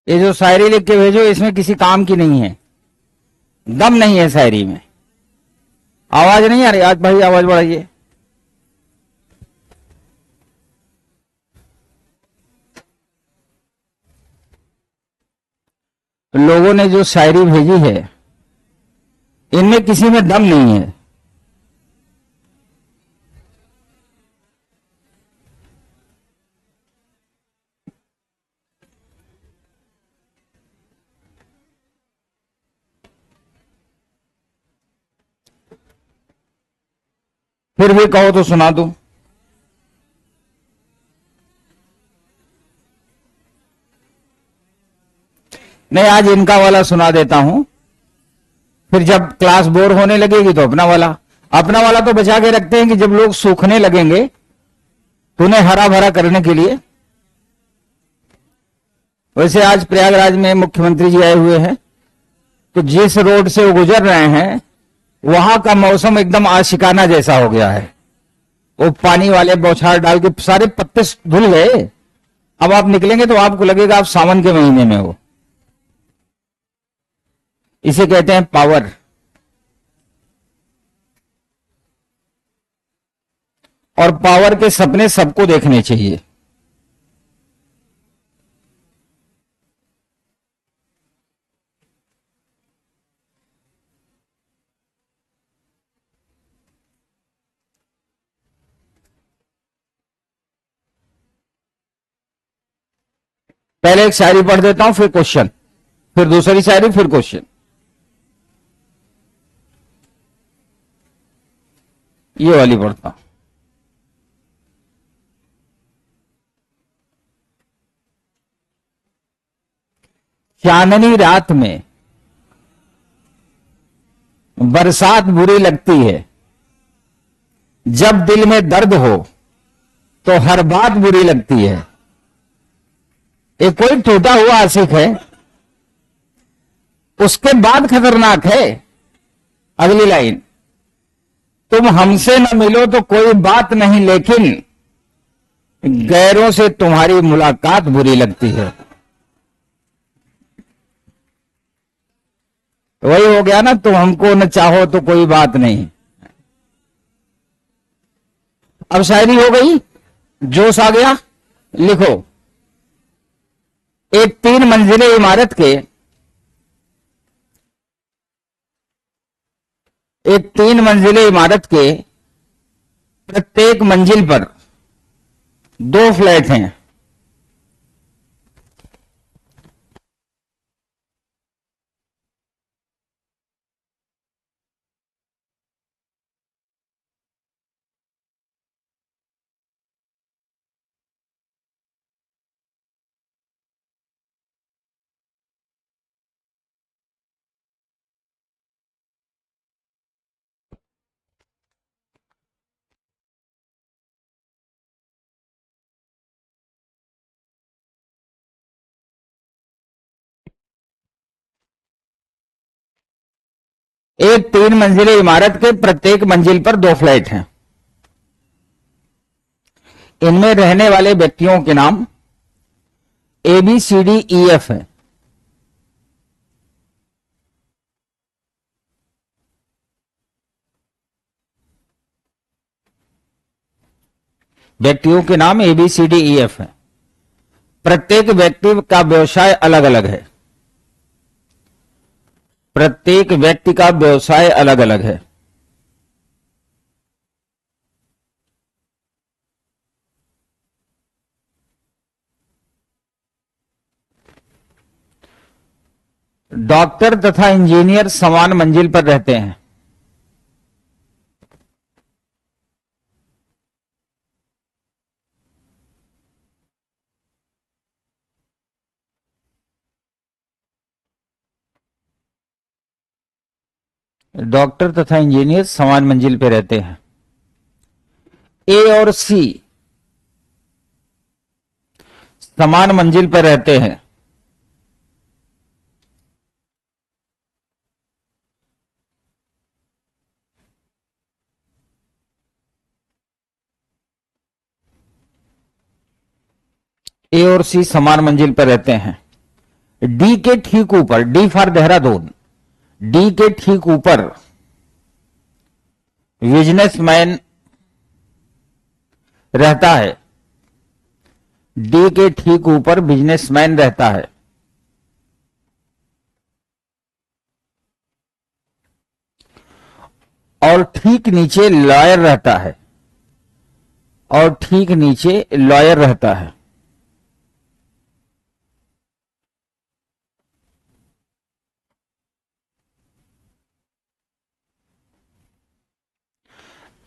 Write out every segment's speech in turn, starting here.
ये जो शायरी लिख के भेजो इसमें किसी काम की नहीं है, दम नहीं है शायरी में। आवाज नहीं आ रही? आज भाई आवाज बढ़ाइए। लोगों ने जो शायरी भेजी है इनमें किसी में दम नहीं है। फिर भी कहो तो सुना दूं। नहीं, आज इनका वाला सुना देता हूं, फिर जब क्लास बोर होने लगेगी तो अपना वाला तो बचा के रखते हैं कि जब लोग सूखने लगेंगे तो उन्हें हरा भरा करने के लिए। वैसे आज प्रयागराज में मुख्यमंत्री जी आए हुए हैं, तो जिस रोड से वो गुजर रहे हैं वहां का मौसम एकदम आशिकाना जैसा हो गया है। वो पानी वाले बौछार डाल के सारे पत्ते धुल गए। अब आप निकलेंगे तो आपको लगेगा आप सावन के महीने में हो। इसे कहते हैं पावर। और पावर के सपने सबको देखने चाहिए। पहले एक शायरी पढ़ देता हूं, फिर क्वेश्चन, फिर दूसरी शायरी, फिर क्वेश्चन। ये वाली पढ़ता हूं। चांदनी रात में बरसात बुरी लगती है, जब दिल में दर्द हो तो हर बात बुरी लगती है। एक कोई टूटा हुआ आशिक है, उसके बाद खतरनाक है अगली लाइन, तुम हमसे न मिलो तो कोई बात नहीं, लेकिन गैरों से तुम्हारी मुलाकात बुरी लगती है। तो वही हो गया ना, तुम हमको न चाहो तो कोई बात नहीं। अब शायरी हो गई, जोश आ गया। लिखो, एक 3 मंजिले इमारत के, एक 3 मंजिले इमारत के प्रत्येक मंजिल पर 2 फ्लैट हैं। एक 3 मंजिले इमारत के प्रत्येक मंजिल पर 2 फ्लैट हैं। इनमें रहने वाले व्यक्तियों के नाम ABCDEF है। व्यक्तियों के नाम ABCDEF है। प्रत्येक व्यक्ति का व्यवसाय अलग अलग है। प्रत्येक व्यक्ति का व्यवसाय अलग अलग है। डॉक्टर तथा इंजीनियर समान मंजिल पर रहते हैं। डॉक्टर तथा इंजीनियर समान मंजिल पर रहते हैं। ए और सी समान मंजिल पर रहते हैं। ए और सी समान मंजिल पर रहते हैं। डी के ठीक ऊपर, डी फॉर देहरादून, डी के ठीक ऊपर बिजनेसमैन रहता है, डी के ठीक ऊपर बिजनेसमैन रहता है। और ठीक नीचे लॉयर रहता है, और ठीक नीचे लॉयर रहता है।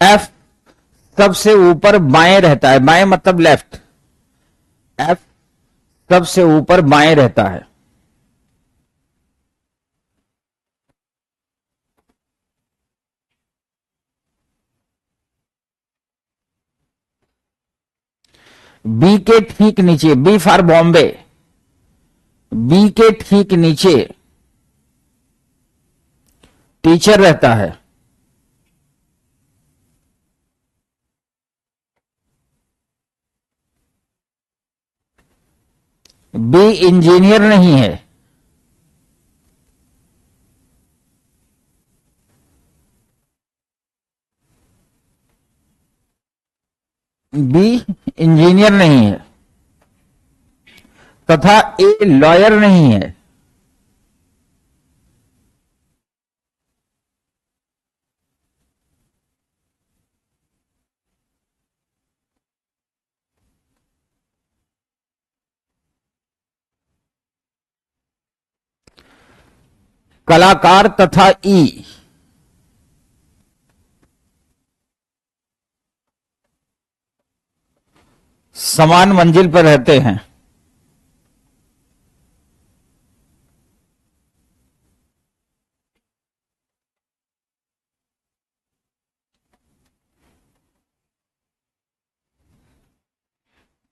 एफ सबसे ऊपर बाएं रहता है, बाएं मतलब लेफ्ट, एफ सबसे ऊपर बाएं रहता है। बी के ठीक नीचे, बी फॉर बॉम्बे, बी के ठीक नीचे टीचर रहता है। बी इंजीनियर नहीं है, बी इंजीनियर नहीं है, तथा ए लॉयर नहीं है। कलाकार तथा ई समान मंजिल पर रहते हैं।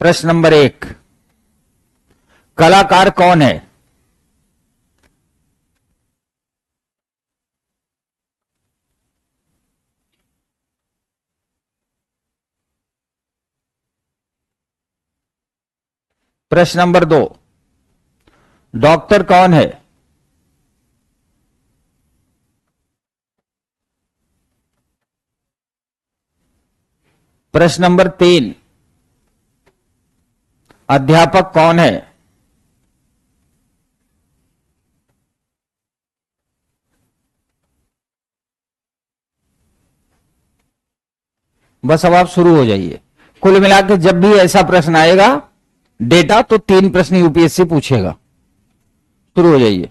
प्रश्न नंबर 1, कलाकार कौन है? प्रश्न नंबर 2, डॉक्टर कौन है? प्रश्न नंबर 3, अध्यापक कौन है? बस अब आप शुरू हो जाइए। कुल मिलाकर जब भी ऐसा प्रश्न आएगा डेटा, तो 3 प्रश्न यूपीएससी पूछेगा। शुरू हो जाइए।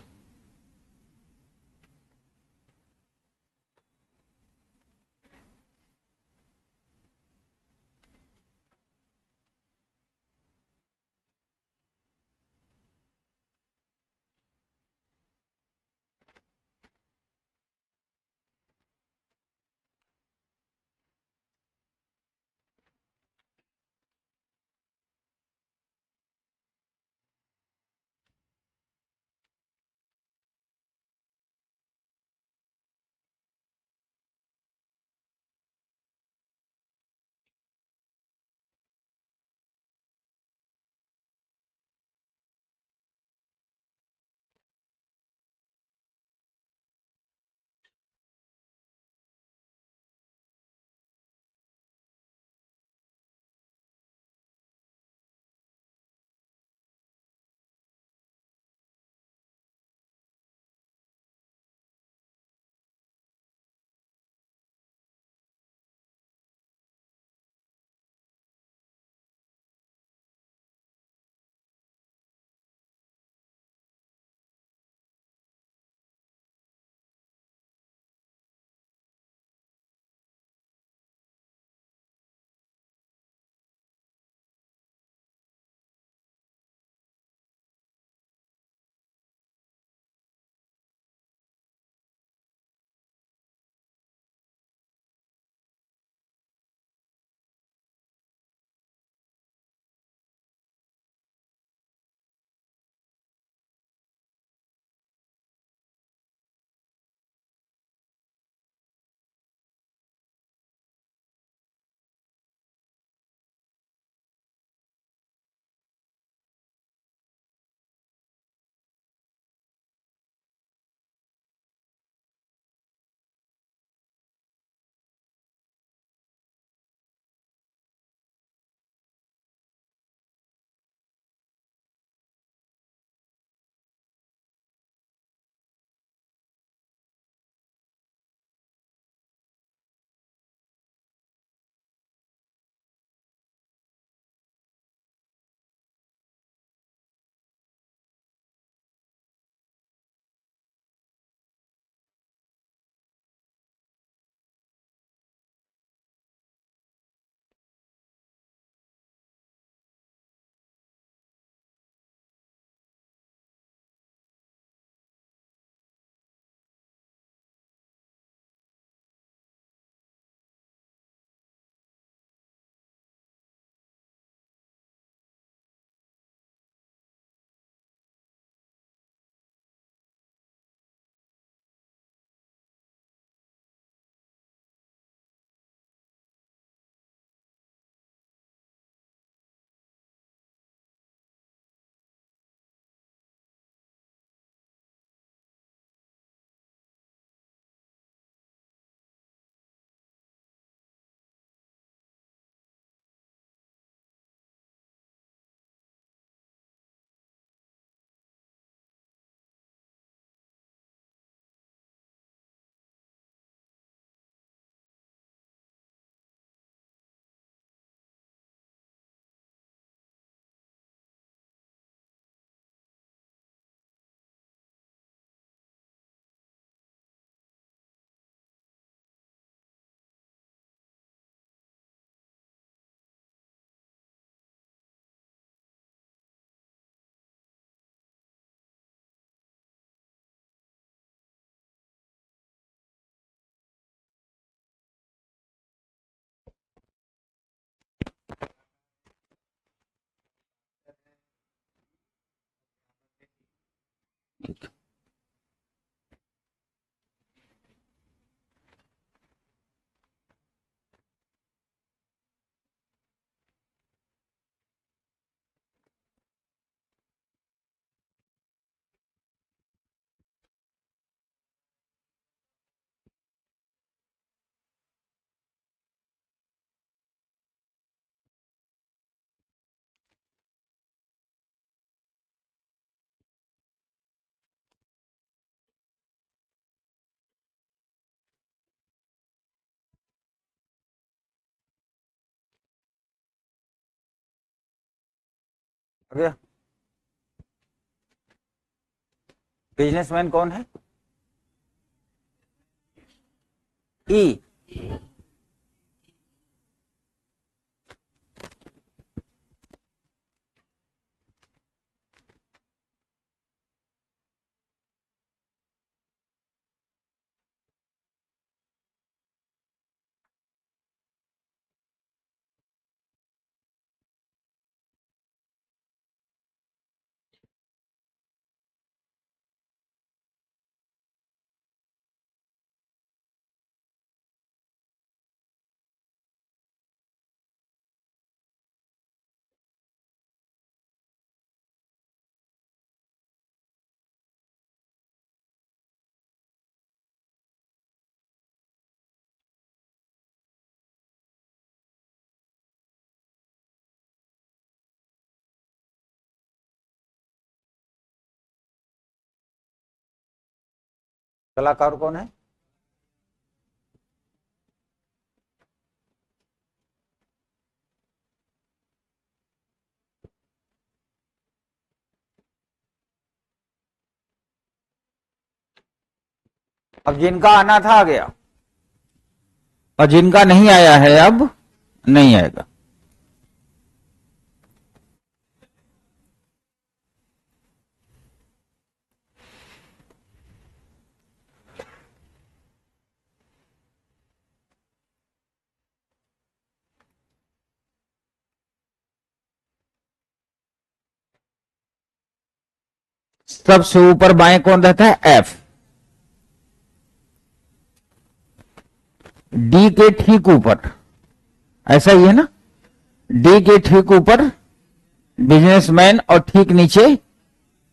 आ गया। बिजनेसमैन कौन है? ई। कलाकार कौन है? अब जिनका आना था आ गया, और जिनका नहीं आया है अब नहीं आएगा। सबसे ऊपर बाएं कौन रहता है? एफ। डी के ठीक ऊपर, ऐसा ही है ना, डी के ठीक ऊपर बिजनेसमैन और ठीक नीचे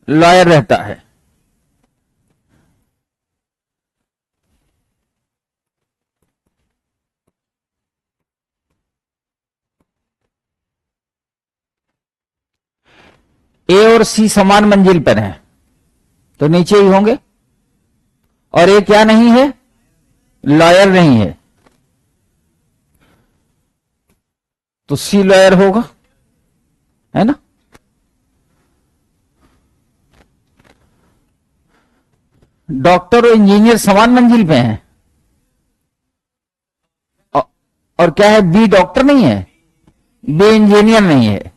लॉयर रहता है। ए और सी समान मंजिल पर हैं तो नीचे ही होंगे, और ए क्या नहीं है? लॉयर नहीं है, तो सी लॉयर होगा, है ना। डॉक्टर और इंजीनियर समान मंजिल पे हैं, औ- और क्या है? बी डॉक्टर नहीं है, बी इंजीनियर नहीं है,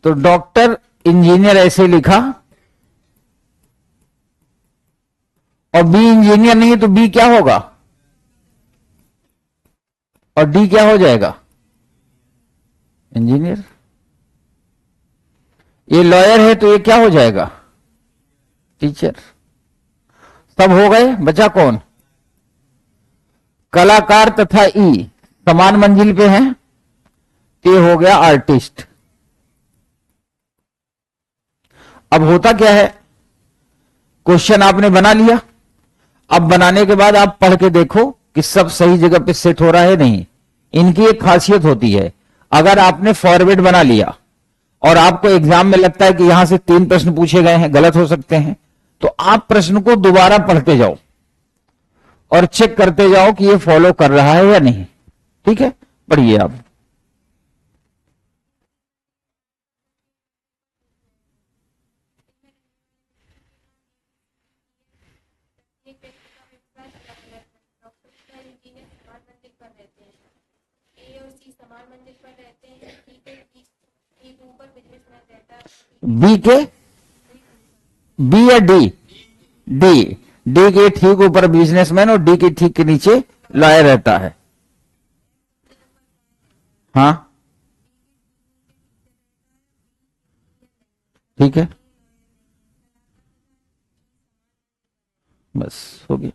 तो डॉक्टर इंजीनियर ऐसे लिखा, और बी इंजीनियर नहीं है तो बी क्या होगा? और डी क्या हो जाएगा? इंजीनियर। ये लॉयर है तो ये क्या हो जाएगा? टीचर। सब हो गए, बचा कौन? कलाकार तथा ई समान मंजिल पे हैं, तो ये हो गया आर्टिस्ट। अब होता क्या है, क्वेश्चन आपने बना लिया, अब बनाने के बाद आप पढ़ के देखो कि सब सही जगह पे सेट हो रहा है नहीं। इनकी एक खासियत होती है, अगर आपने फॉरवर्ड बना लिया और आपको एग्जाम में लगता है कि यहां से 3 प्रश्न पूछे गए हैं, गलत हो सकते हैं, तो आप प्रश्न को दोबारा पढ़ते जाओ और चेक करते जाओ कि ये फॉलो कर रहा है या नहीं। ठीक है, पढ़िए आप। बी के, बी या डी? डी। डी के ठीक ऊपर बिजनेसमैन और डी के ठीक के नीचे लॉयर रहता है। हाँ, ठीक है, बस हो गया।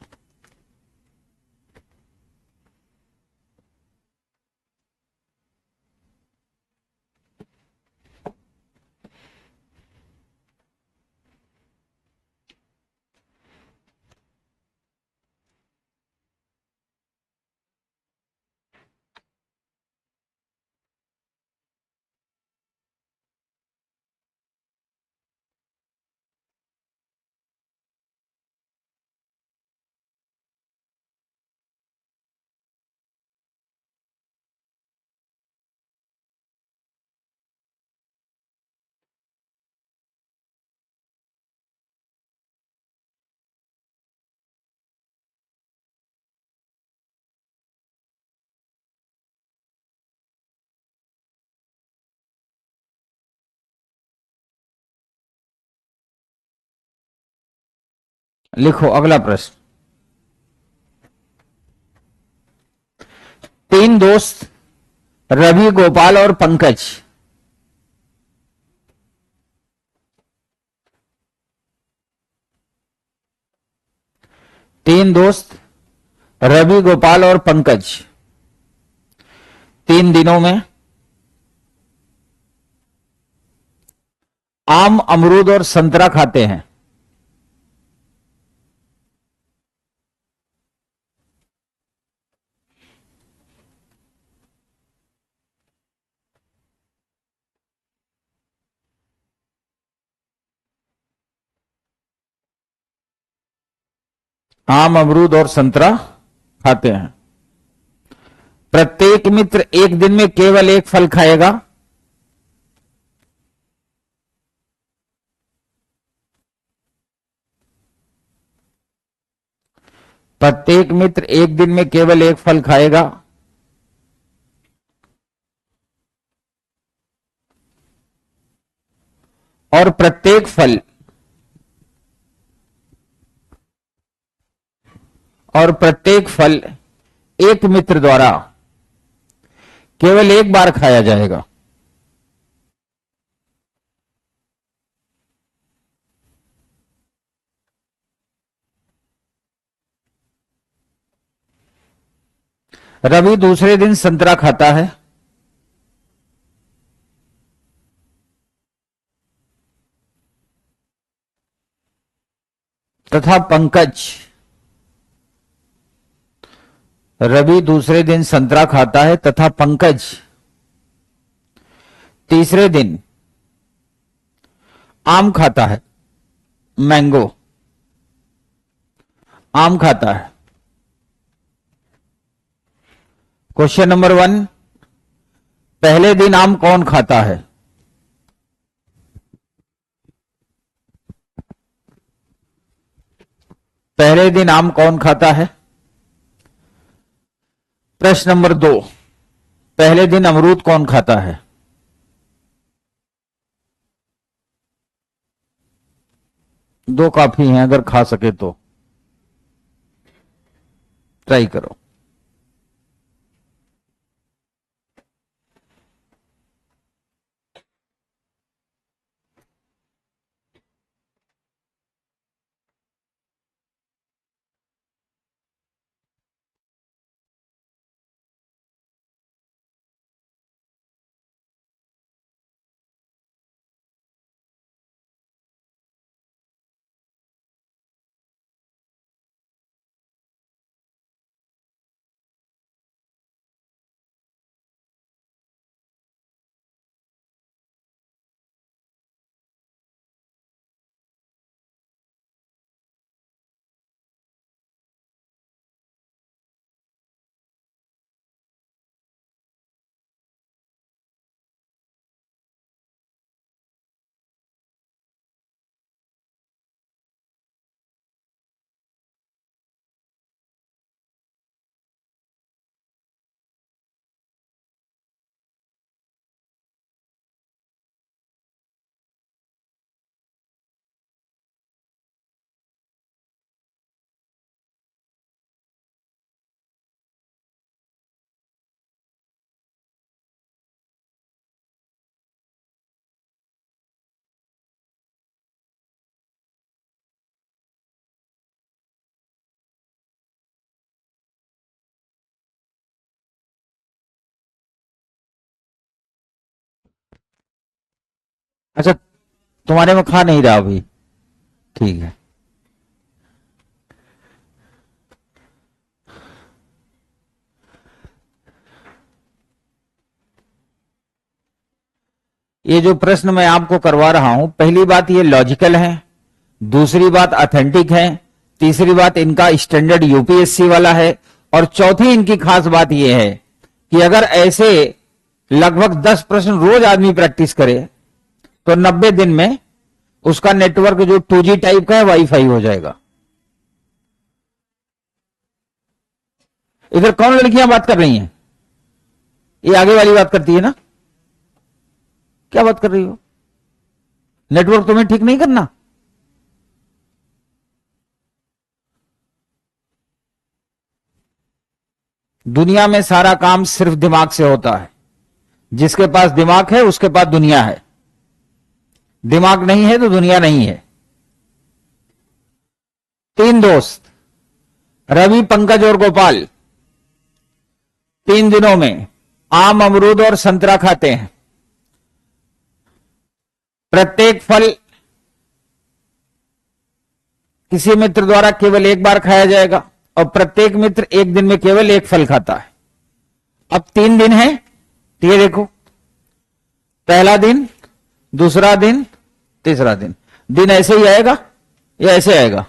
लिखो अगला प्रश्न। तीन दोस्त रवि, गोपाल और पंकज तीन दोस्त रवि, गोपाल और पंकज 3 दिनों में आम, अमरूद और संतरा खाते हैं। आम, अमरूद और संतरा खाते हैं। प्रत्येक मित्र एक दिन में केवल एक फल खाएगा। प्रत्येक मित्र एक दिन में केवल एक फल खाएगा। और प्रत्येक फल एक मित्र द्वारा केवल एक बार खाया जाएगा। रवि दूसरे दिन संतरा खाता है तथा पंकज रवि दूसरे दिन संतरा खाता है तथा पंकज तीसरे दिन आम खाता है, मैंगो आम खाता है। क्वेश्चन नंबर 1, पहले दिन आम कौन खाता है? पहले दिन आम कौन खाता है? प्रश्न नंबर 2, पहले दिन अमरूद कौन खाता है? दो काफी हैं, अगर खा सके तो ट्राई करो। अच्छा, तुम्हारे में खा नहीं रहा अभी, ठीक है। ये जो प्रश्न मैं आपको करवा रहा हूं, पहली बात ये लॉजिकल है, दूसरी बात ऑथेंटिक है, तीसरी बात इनका स्टैंडर्ड यूपीएससी वाला है, और चौथी इनकी खास बात यह है कि अगर ऐसे लगभग 10 प्रश्न रोज आदमी प्रैक्टिस करे तो 90 दिन में उसका नेटवर्क जो 2G टाइप का है वाईफाई हो जाएगा। इधर कौन लड़कियां बात कर रही हैं? ये आगे वाली बात करती है ना? क्या बात कर रही हो? नेटवर्क तुम्हें ठीक नहीं करना? दुनिया में सारा काम सिर्फ दिमाग से होता है। जिसके पास दिमाग है उसके पास दुनिया है, दिमाग नहीं है तो दुनिया नहीं है। 3 दोस्त रवि, पंकज और गोपाल 3 दिनों में आम, अमरूद और संतरा खाते हैं। प्रत्येक फल किसी मित्र द्वारा केवल एक बार खाया जाएगा और प्रत्येक मित्र एक दिन में केवल एक फल खाता है। अब 3 दिन है, तो ये देखो, पहला दिन, दूसरा दिन, तीसरा दिन। दिन ऐसे ही आएगा या ऐसे आएगा?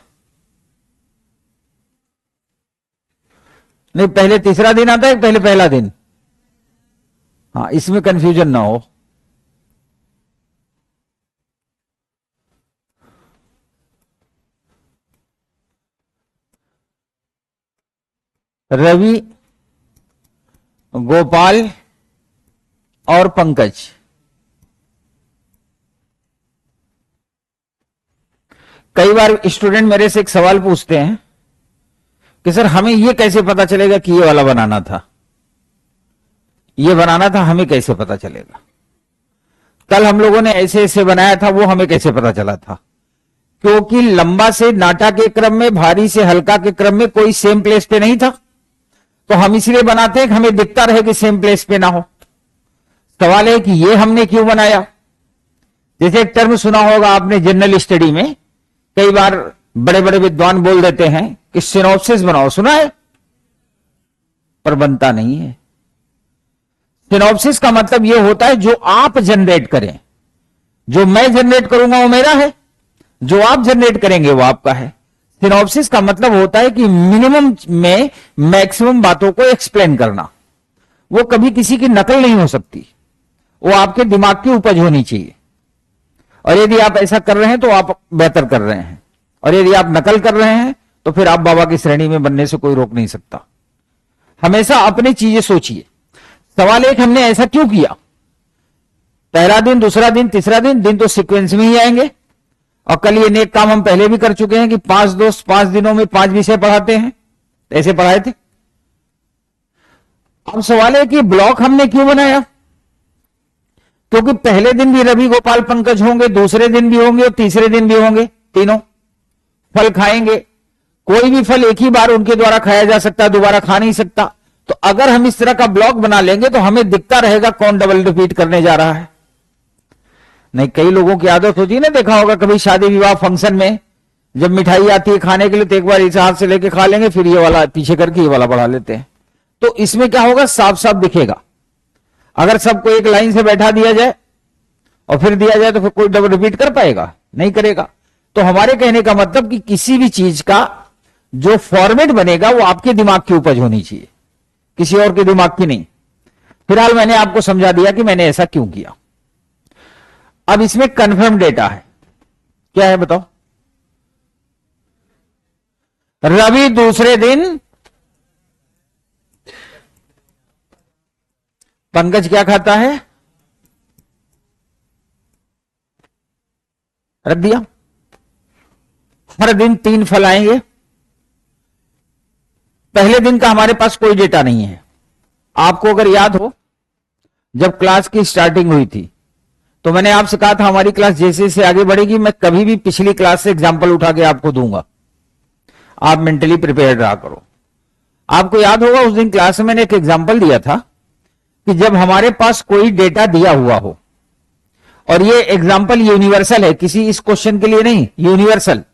नहीं, पहले तीसरा दिन आता है, पहले पहला दिन। हाँ, इसमें कंफ्यूजन ना हो। रवि, गोपाल और पंकज, कई बार स्टूडेंट मेरे से एक सवाल पूछते हैं कि सर हमें यह कैसे पता चलेगा कि ये वाला बनाना था, ये बनाना था, हमें कैसे पता चलेगा? कल हम लोगों ने ऐसे ऐसे बनाया था, वो हमें कैसे पता चला था? क्योंकि लंबा से नाटा के क्रम में, भारी से हल्का के क्रम में कोई सेम प्लेस पे नहीं था, तो हम इसलिए बनाते हैं कि हमें दिखता रहे कि सेम प्लेस पे ना हो। सवाल है कि ये हमने क्यों बनाया? जैसे एक टर्म सुना होगा आपने जनरल स्टडी में, कई बार बड़े बड़े विद्वान बोल देते हैं कि सिनॉप्सिस बनाओ, सुना है? पर बनता नहीं है। सिनॉप्सिस का मतलब यह होता है जो आप जनरेट करें। जो मैं जनरेट करूंगा वो मेरा है, जो आप जनरेट करेंगे वो आपका है। सिनॉप्सिस का मतलब होता है कि मिनिमम में मैक्सिमम बातों को एक्सप्लेन करना। वो कभी किसी की नकल नहीं हो सकती, वो आपके दिमाग की उपज होनी चाहिए। और यदि आप ऐसा कर रहे हैं तो आप बेहतर कर रहे हैं, और यदि आप नकल कर रहे हैं तो फिर आप बाबा की श्रेणी में बनने से कोई रोक नहीं सकता। हमेशा अपनी चीजें सोचिए। सवाल एक, हमने ऐसा क्यों किया? पहला दिन, दूसरा दिन, तीसरा दिन, दिन तो सीक्वेंस में ही आएंगे। और कल ये नेक काम हम पहले भी कर चुके हैं कि 5 दोस्त 5 दिनों में 5 विषय पढ़ाते हैं, ऐसे पढ़ाए थे। अब सवाल है कि ब्लॉक हमने क्यों बनाया? क्योंकि पहले दिन भी रवि, गोपाल, पंकज होंगे, दूसरे दिन भी होंगे और तीसरे दिन भी होंगे, तीनों फल खाएंगे। कोई भी फल एक ही बार उनके द्वारा खाया जा सकता है, दोबारा खा नहीं सकता। तो अगर हम इस तरह का ब्लॉक बना लेंगे तो हमें दिखता रहेगा कौन डबल रिपीट करने जा रहा है। नहीं, कई लोगों की आदत होती है ना, देखा होगा कभी शादी विवाह फंक्शन में जब मिठाई आती है खाने के लिए तो एक बार इस हाथ से लेके खा लेंगे, फिर ये वाला पीछे करके ये वाला बढ़ा लेते हैं। तो इसमें क्या होगा? साफ साफ दिखेगा। अगर सबको एक लाइन से बैठा दिया जाए और फिर दिया जाए तो फिर कोई डबल रिपीट कर पाएगा? नहीं करेगा। तो हमारे कहने का मतलब कि किसी भी चीज का जो फॉर्मेट बनेगा वो आपके दिमाग की उपज होनी चाहिए, किसी और के दिमाग की नहीं। फिलहाल मैंने आपको समझा दिया कि मैंने ऐसा क्यों किया। अब इसमें कंफर्म डेटा है। क्या है बताओ? रवि दूसरे दिन, पंकज क्या खाता है? रख दिया। हर दिन 3 फल आएंगे। पहले दिन का हमारे पास कोई डेटा नहीं है। आपको अगर याद हो, जब क्लास की स्टार्टिंग हुई थी तो मैंने आपसे कहा था हमारी क्लास जैसे जैसे आगे बढ़ेगी मैं कभी भी पिछली क्लास से एग्जांपल उठा के आपको दूंगा, आप मेंटली प्रिपेयर्ड रहा करो। आपको याद होगा उस दिन क्लास में मैंने एक एग्जांपल दिया था कि जब हमारे पास कोई डेटा दिया हुआ हो, और ये एग्जांपल यूनिवर्सल है, किसी इस क्वेश्चन के लिए नहीं, यूनिवर्सल।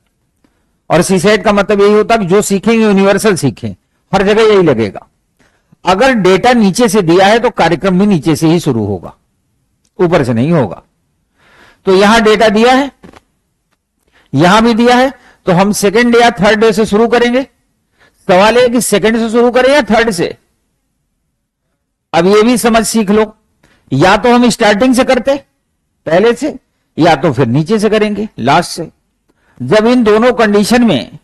और सीसेट का मतलब यही होता कि जो सीखेंगे यूनिवर्सल सीखें, हर जगह यही लगेगा। अगर डेटा नीचे से दिया है तो कार्यक्रम भी नीचे से ही शुरू होगा, ऊपर से नहीं होगा। तो यहां डेटा दिया है, यहां भी दिया है, तो हम सेकेंड डे या थर्ड डे से शुरू करेंगे। सवाल है कि सेकेंड से शुरू करें या थर्ड से। अब ये भी समझ सीख लो, या तो हम स्टार्टिंग से करते पहले से, या तो फिर नीचे से करेंगे लास्ट से। जब इन दोनों कंडीशन में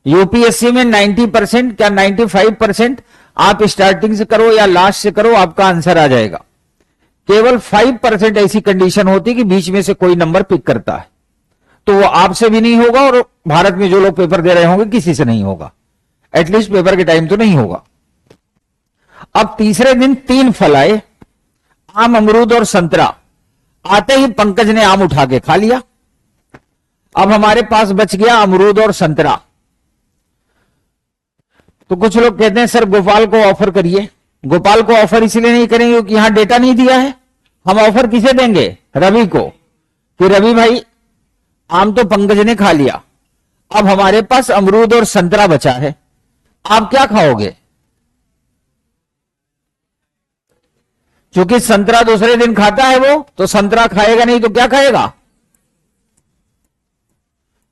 यूपीएससी में 90% क्या 95% आप स्टार्टिंग से करो या लास्ट से करो, आपका आंसर आ जाएगा। केवल 5% ऐसी कंडीशन होती कि बीच में से कोई नंबर पिक करता है, तो वो आपसे भी नहीं होगा और भारत में जो लोग पेपर दे रहे होंगे किसी से नहीं होगा, एटलीस्ट पेपर के टाइम तो नहीं होगा। अब तीसरे दिन 3 फल आए, आम, अमरूद और संतरा। आते ही पंकज ने आम उठा के खा लिया। अब हमारे पास बच गया अमरूद और संतरा। तो कुछ लोग कहते हैं सर गोपाल को ऑफर करिए। गोपाल को ऑफर इसलिए नहीं करेंगे क्योंकि यहां डेटा नहीं दिया है। हम ऑफर किसे देंगे? रवि को, कि रवि भाई आम तो पंकज ने खा लिया, अब हमारे पास अमरूद और संतरा बचा है, आप क्या खाओगे? क्योंकि संतरा दूसरे दिन खाता है वो, तो संतरा खाएगा नहीं तो क्या खाएगा?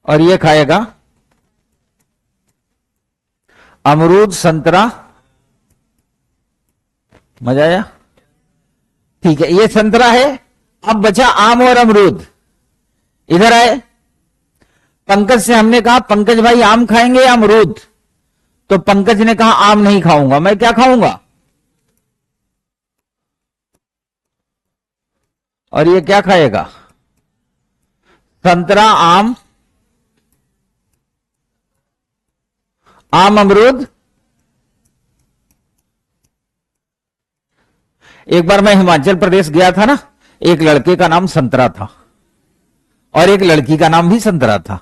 और ये खाएगा अमरूद संतरा। मजा आया? ठीक है, ये संतरा है। अब बचा आम और अमरूद। इधर आए, पंकज से हमने कहा पंकज भाई आम खाएंगे या अमरूद? तो पंकज ने कहा आम नहीं खाऊंगा, मैं क्या खाऊंगा? और ये क्या खाएगा? संतरा, आम, आम अमरूद। एक बार मैं हिमाचल प्रदेश गया था ना, एक लड़के का नाम संतरा था और एक लड़की का नाम भी संतरा था।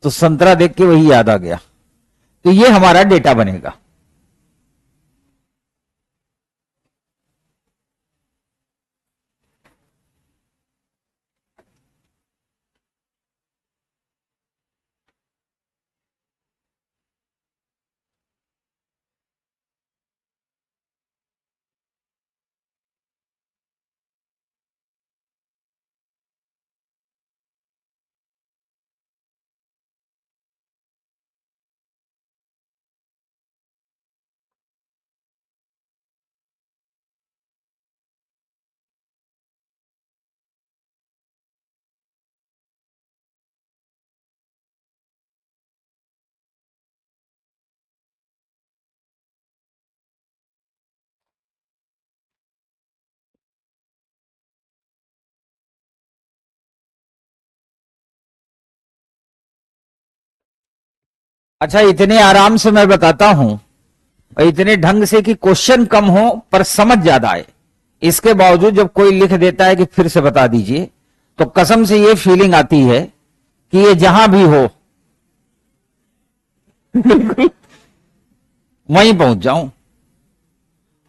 तो संतरा देख के वही याद आ गया। तो ये हमारा डेटा बनेगा। अच्छा, इतने आराम से मैं बताता हूं और इतने ढंग से कि क्वेश्चन कम हो पर समझ ज्यादा आए। इसके बावजूद जब कोई लिख देता है कि फिर से बता दीजिए, तो कसम से ये फीलिंग आती है कि ये जहां भी हो बिल्कुल वहीं पहुंच जाऊं।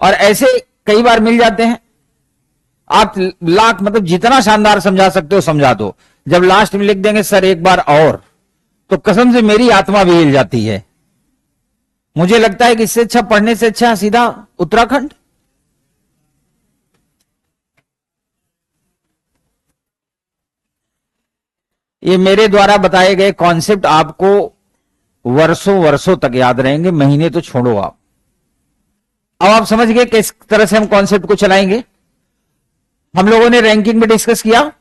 और ऐसे कई बार मिल जाते हैं। आप लाख मतलब जितना शानदार समझा सकते हो समझा दो, जब लास्ट में लिख देंगे सर एक बार और, तो कसम से मेरी आत्मा भी हिल जाती है। मुझे लगता है कि इससे अच्छा, पढ़ने से अच्छा सीधा उत्तराखंड। ये मेरे द्वारा बताए गए कॉन्सेप्ट आपको वर्षों वर्षों तक याद रहेंगे, महीने तो छोड़ो आप। अब आप समझ गए किस तरह से हम कॉन्सेप्ट को चलाएंगे। हम लोगों ने रैंकिंग में डिस्कस किया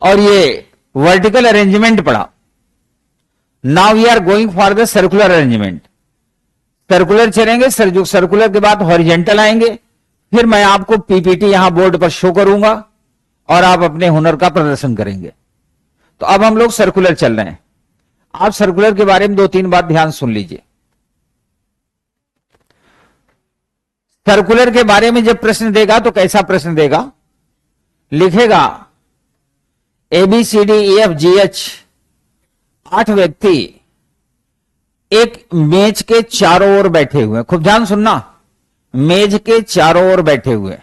और ये वर्टिकल अरेंजमेंट पढ़ा। Now we are going for the circular arrangement. Circular चलेंगे, सर्कुलर के बाद हॉरिजेंटल आएंगे, फिर मैं आपको पीपीटी यहां बोर्ड पर शो करूंगा और आप अपने हुनर का प्रदर्शन करेंगे। तो अब हम लोग सर्कुलर चल रहे हैं। आप सर्कुलर के बारे में 2-3 बात ध्यान सुन लीजिए। सर्कुलर के बारे में जब प्रश्न देगा तो कैसा प्रश्न देगा? लिखेगा ABCDEFGH 8 व्यक्ति एक मेज के चारों ओर बैठे हुए हैं। खूब ध्यान सुनना, मेज के चारों ओर बैठे हुए।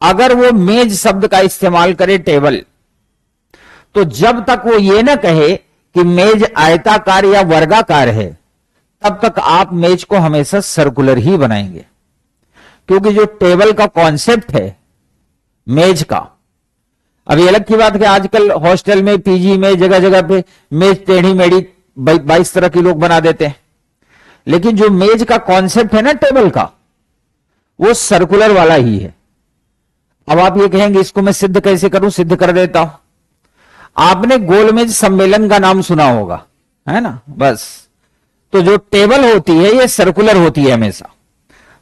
अगर वो मेज शब्द का इस्तेमाल करे टेबल, तो जब तक वो ये ना कहे कि मेज आयताकार या वर्गाकार है, तब तक आप मेज को हमेशा सर्कुलर ही बनाएंगे। क्योंकि जो टेबल का कॉन्सेप्ट है मेज का, अभी अलग की बात है कि आजकल हॉस्टल में, पीजी में, जगह जगह पे मेज टेढ़ी मेढ़ी 22 तरह की लोग बना देते हैं। लेकिन जो मेज का कॉन्सेप्ट है ना टेबल का, वो सर्कुलर वाला ही है। अब आप ये कहेंगे इसको मैं सिद्ध कैसे करूं? सिद्ध कर देता हूं। आपने गोलमेज सम्मेलन का नाम सुना होगा, है ना? बस, तो जो टेबल होती है ये सर्कुलर होती है हमेशा।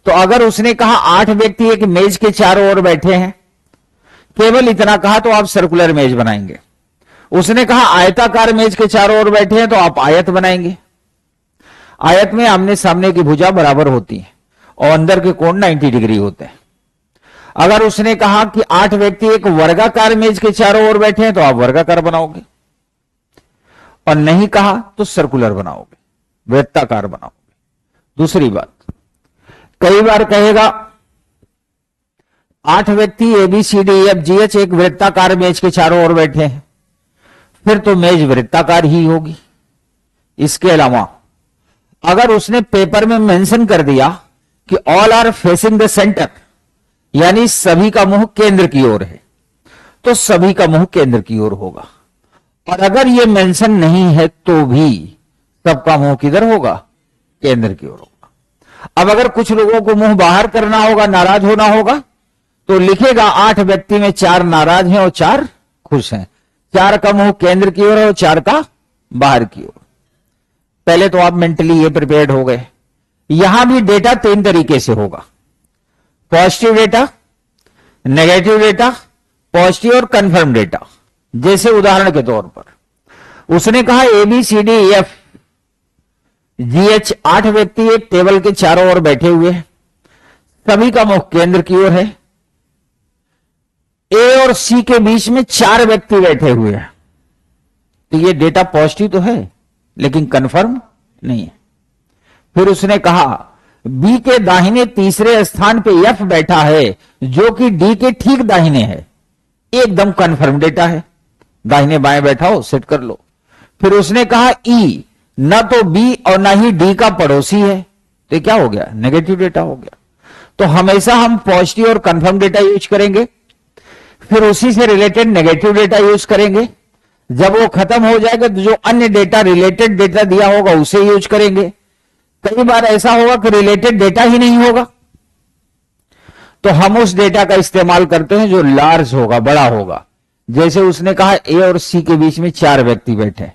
तो अगर उसने कहा 8 व्यक्ति एक मेज के चारों ओर बैठे हैं, केवल इतना कहा, तो आप सर्कुलर मेज बनाएंगे। उसने कहा आयताकार मेज के चारों ओर बैठे हैं, तो आप आयत बनाएंगे। आयत में आमने सामने की भुजा बराबर होती है और अंदर के कोण 90 डिग्री होते हैं। अगर उसने कहा कि 8 व्यक्ति एक वर्गाकार मेज के चारों ओर बैठे हैं तो आप वर्गाकार बनाओगे, और नहीं कहा तो सर्कुलर बनाओगे, वृत्ताकार बनाओगे। दूसरी बात, कई बार कहेगा 8 व्यक्ति ABCDEFGH एक वृत्ताकार मेज के चारों ओर बैठे हैं, फिर तो मेज वृत्ताकार ही होगी। इसके अलावा अगर उसने पेपर में मेंशन कर दिया कि all are facing the centre, यानी सभी का मुंह केंद्र की ओर है, तो सभी का मुंह केंद्र की ओर होगा। और अगर यह मेंशन नहीं है तो भी सबका मुंह किधर होगा? केंद्र की ओर होगा। अब अगर कुछ लोगों को मुंह बाहर करना होगा, नाराज होना होगा, तो लिखेगा 8 व्यक्ति में 4 नाराज हैं और 4 खुश हैं। 4 का मुंह केंद्र की ओर है और 4 का बाहर की ओर। पहले तो आप मेंटली ये प्रिपेयर्ड हो गए। यहां भी डेटा 3 तरीके से होगा, positive data, negative data, positive और कंफर्म डेटा। जैसे उदाहरण के तौर पर उसने कहा ABCDEF GH 8 व्यक्ति एक टेबल के चारों ओर बैठे हुए हैं, सभी का मुख केंद्र की ओर है। A और C के बीच में 4 व्यक्ति बैठे हुए हैं, तो ये डेटा पॉजिटिव तो है लेकिन कंफर्म नहीं है। फिर उसने कहा B के दाहिने तीसरे स्थान पे F बैठा है जो कि D के ठीक दाहिने है, एकदम कंफर्म डेटा है। दाहिने बाएं बैठा हो, सेट कर लो। फिर उसने कहा E न तो B और न ही D का पड़ोसी है, तो क्या हो गया? नेगेटिव डेटा हो गया। तो हमेशा हम पॉजिटिव और कंफर्म डेटा यूज करेंगे, फिर उसी से रिलेटेड नेगेटिव डेटा यूज करेंगे। जब वो खत्म हो जाएगा तो जो अन्य डेटा रिलेटेड डेटा दिया होगा उसे यूज करेंगे। कई बार ऐसा होगा कि रिलेटेड डेटा ही नहीं होगा, तो हम उस डेटा का इस्तेमाल करते हैं जो लार्ज होगा, बड़ा होगा। जैसे उसने कहा A और C के बीच में 4 व्यक्ति बैठे,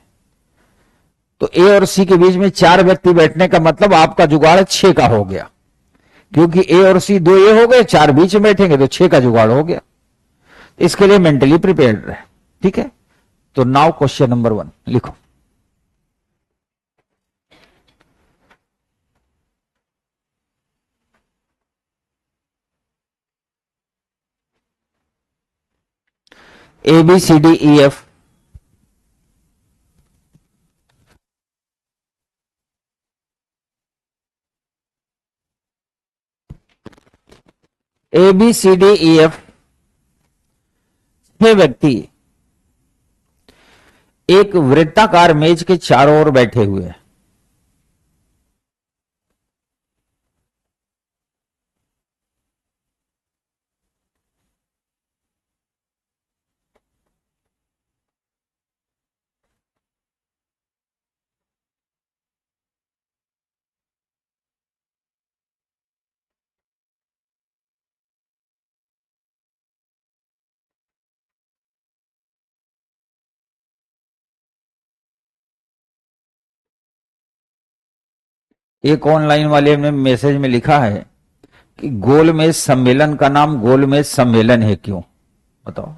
तो A और C के बीच में 4 व्यक्ति बैठने का मतलब आपका जुगाड़ 6 का हो गया, क्योंकि A और C 2 A हो गए, 4 बीच में बैठेंगे तो 6 का जुगाड़ हो गया। इसके लिए मेंटली प्रिपेयर्ड रहे, ठीक है। तो नाउ क्वेश्चन नंबर 1 लिखो। ABCDEF ABCDEF 6 व्यक्ति एक वृत्ताकार मेज के चारों ओर बैठे हुए हैं। एक ऑनलाइन वाले ने मैसेज में लिखा है कि गोलमेज सम्मेलन का नाम गोलमेज सम्मेलन है, क्यों बताओ?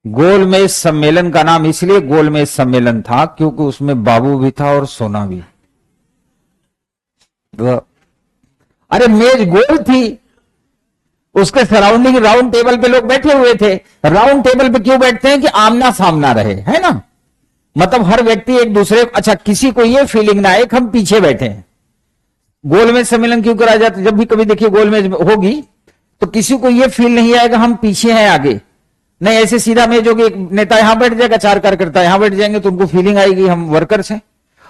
गोलमेज सम्मेलन का नाम इसलिए गोलमेज सम्मेलन था क्योंकि उसमें बाबू भी था और सोना भी। अरे मेज गोल थी, उसके सराउंडिंग राउंड टेबल पे लोग बैठे हुए थे। राउंड टेबल पे क्यों बैठते हैं? कि आमना सामना रहे, है ना। मतलब हर व्यक्ति एक दूसरे, अच्छा किसी को ये फीलिंग ना आए कि हम पीछे बैठे हैं। गोलमेज सम्मेलन क्यों कराया जाता है? जब भी कभी देखिए गोलमेज होगी तो किसी को ये फील नहीं आएगा हम पीछे हैं आगे, नहीं ऐसे सीधा मेज होगी, एक नेता यहां बैठ जाएगा, 4 कार्यकर्ता यहां बैठ जाएंगे, तो उनको फीलिंग आएगी हम वर्कर्स हैं।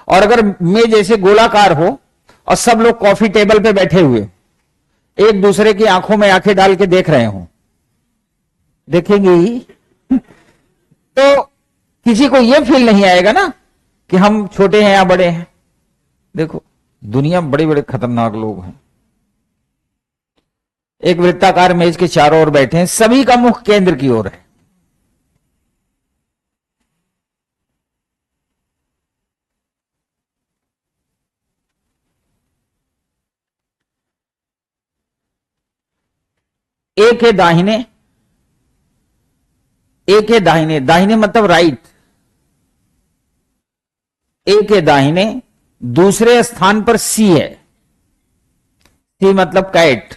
और अगर मेज ऐसे गोलाकार हो और सब लोग कॉफी टेबल पे बैठे हुए एक दूसरे की आंखों में आंखें डाल के देख रहे हो, देखेंगे ही तो किसी को यह फील नहीं आएगा ना कि हम छोटे हैं या बड़े हैं। देखो दुनिया में बड़े बड़े खतरनाक लोग हैं। एक वृत्ताकार मेज के चारों ओर बैठे हैं, सभी का मुख केंद्र की ओर है। एक है दाहिने, एक है दाहिने, दाहिने मतलब राइट, एक है दाहिने दूसरे स्थान पर सी है, सी मतलब कैट,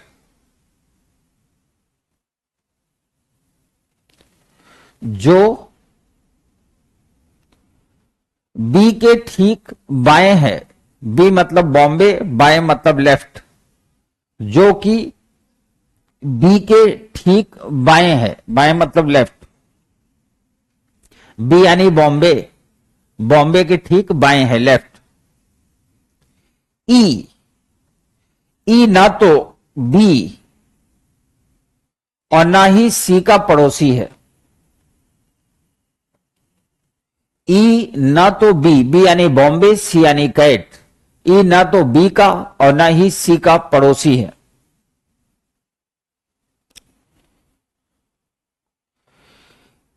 जो बी के ठीक बाएं है, बी मतलब बॉम्बे, बाएं मतलब लेफ्ट, जो कि बी के ठीक बाएं है, बाएं मतलब लेफ्ट, बी यानी बॉम्बे, बॉम्बे के ठीक बाएं है, लेफ्ट। ई, ई ना तो बी और ना ही सी का पड़ोसी है। ई ना तो बी यानी बॉम्बे, सी यानी कैट, ई ना तो बी का और ना ही सी का पड़ोसी है।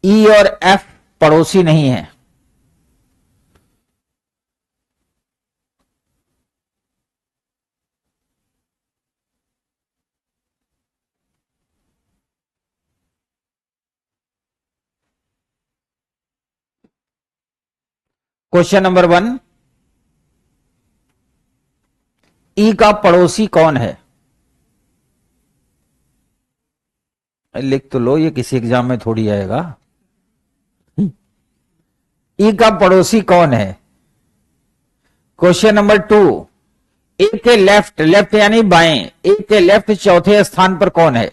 ई और एफ पड़ोसी नहीं है। क्वेश्चन नंबर 1, ई का पड़ोसी कौन है? लिख तो लो, ये किसी एग्जाम में थोड़ी आएगा। ई का पड़ोसी कौन है? क्वेश्चन नंबर 2, ए के लेफ्ट, लेफ्ट यानी बाएं, ए के लेफ्ट चौथे स्थान पर कौन है?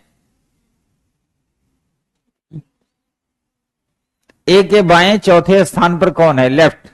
ए के बाएं चौथे स्थान पर कौन है? लेफ्ट।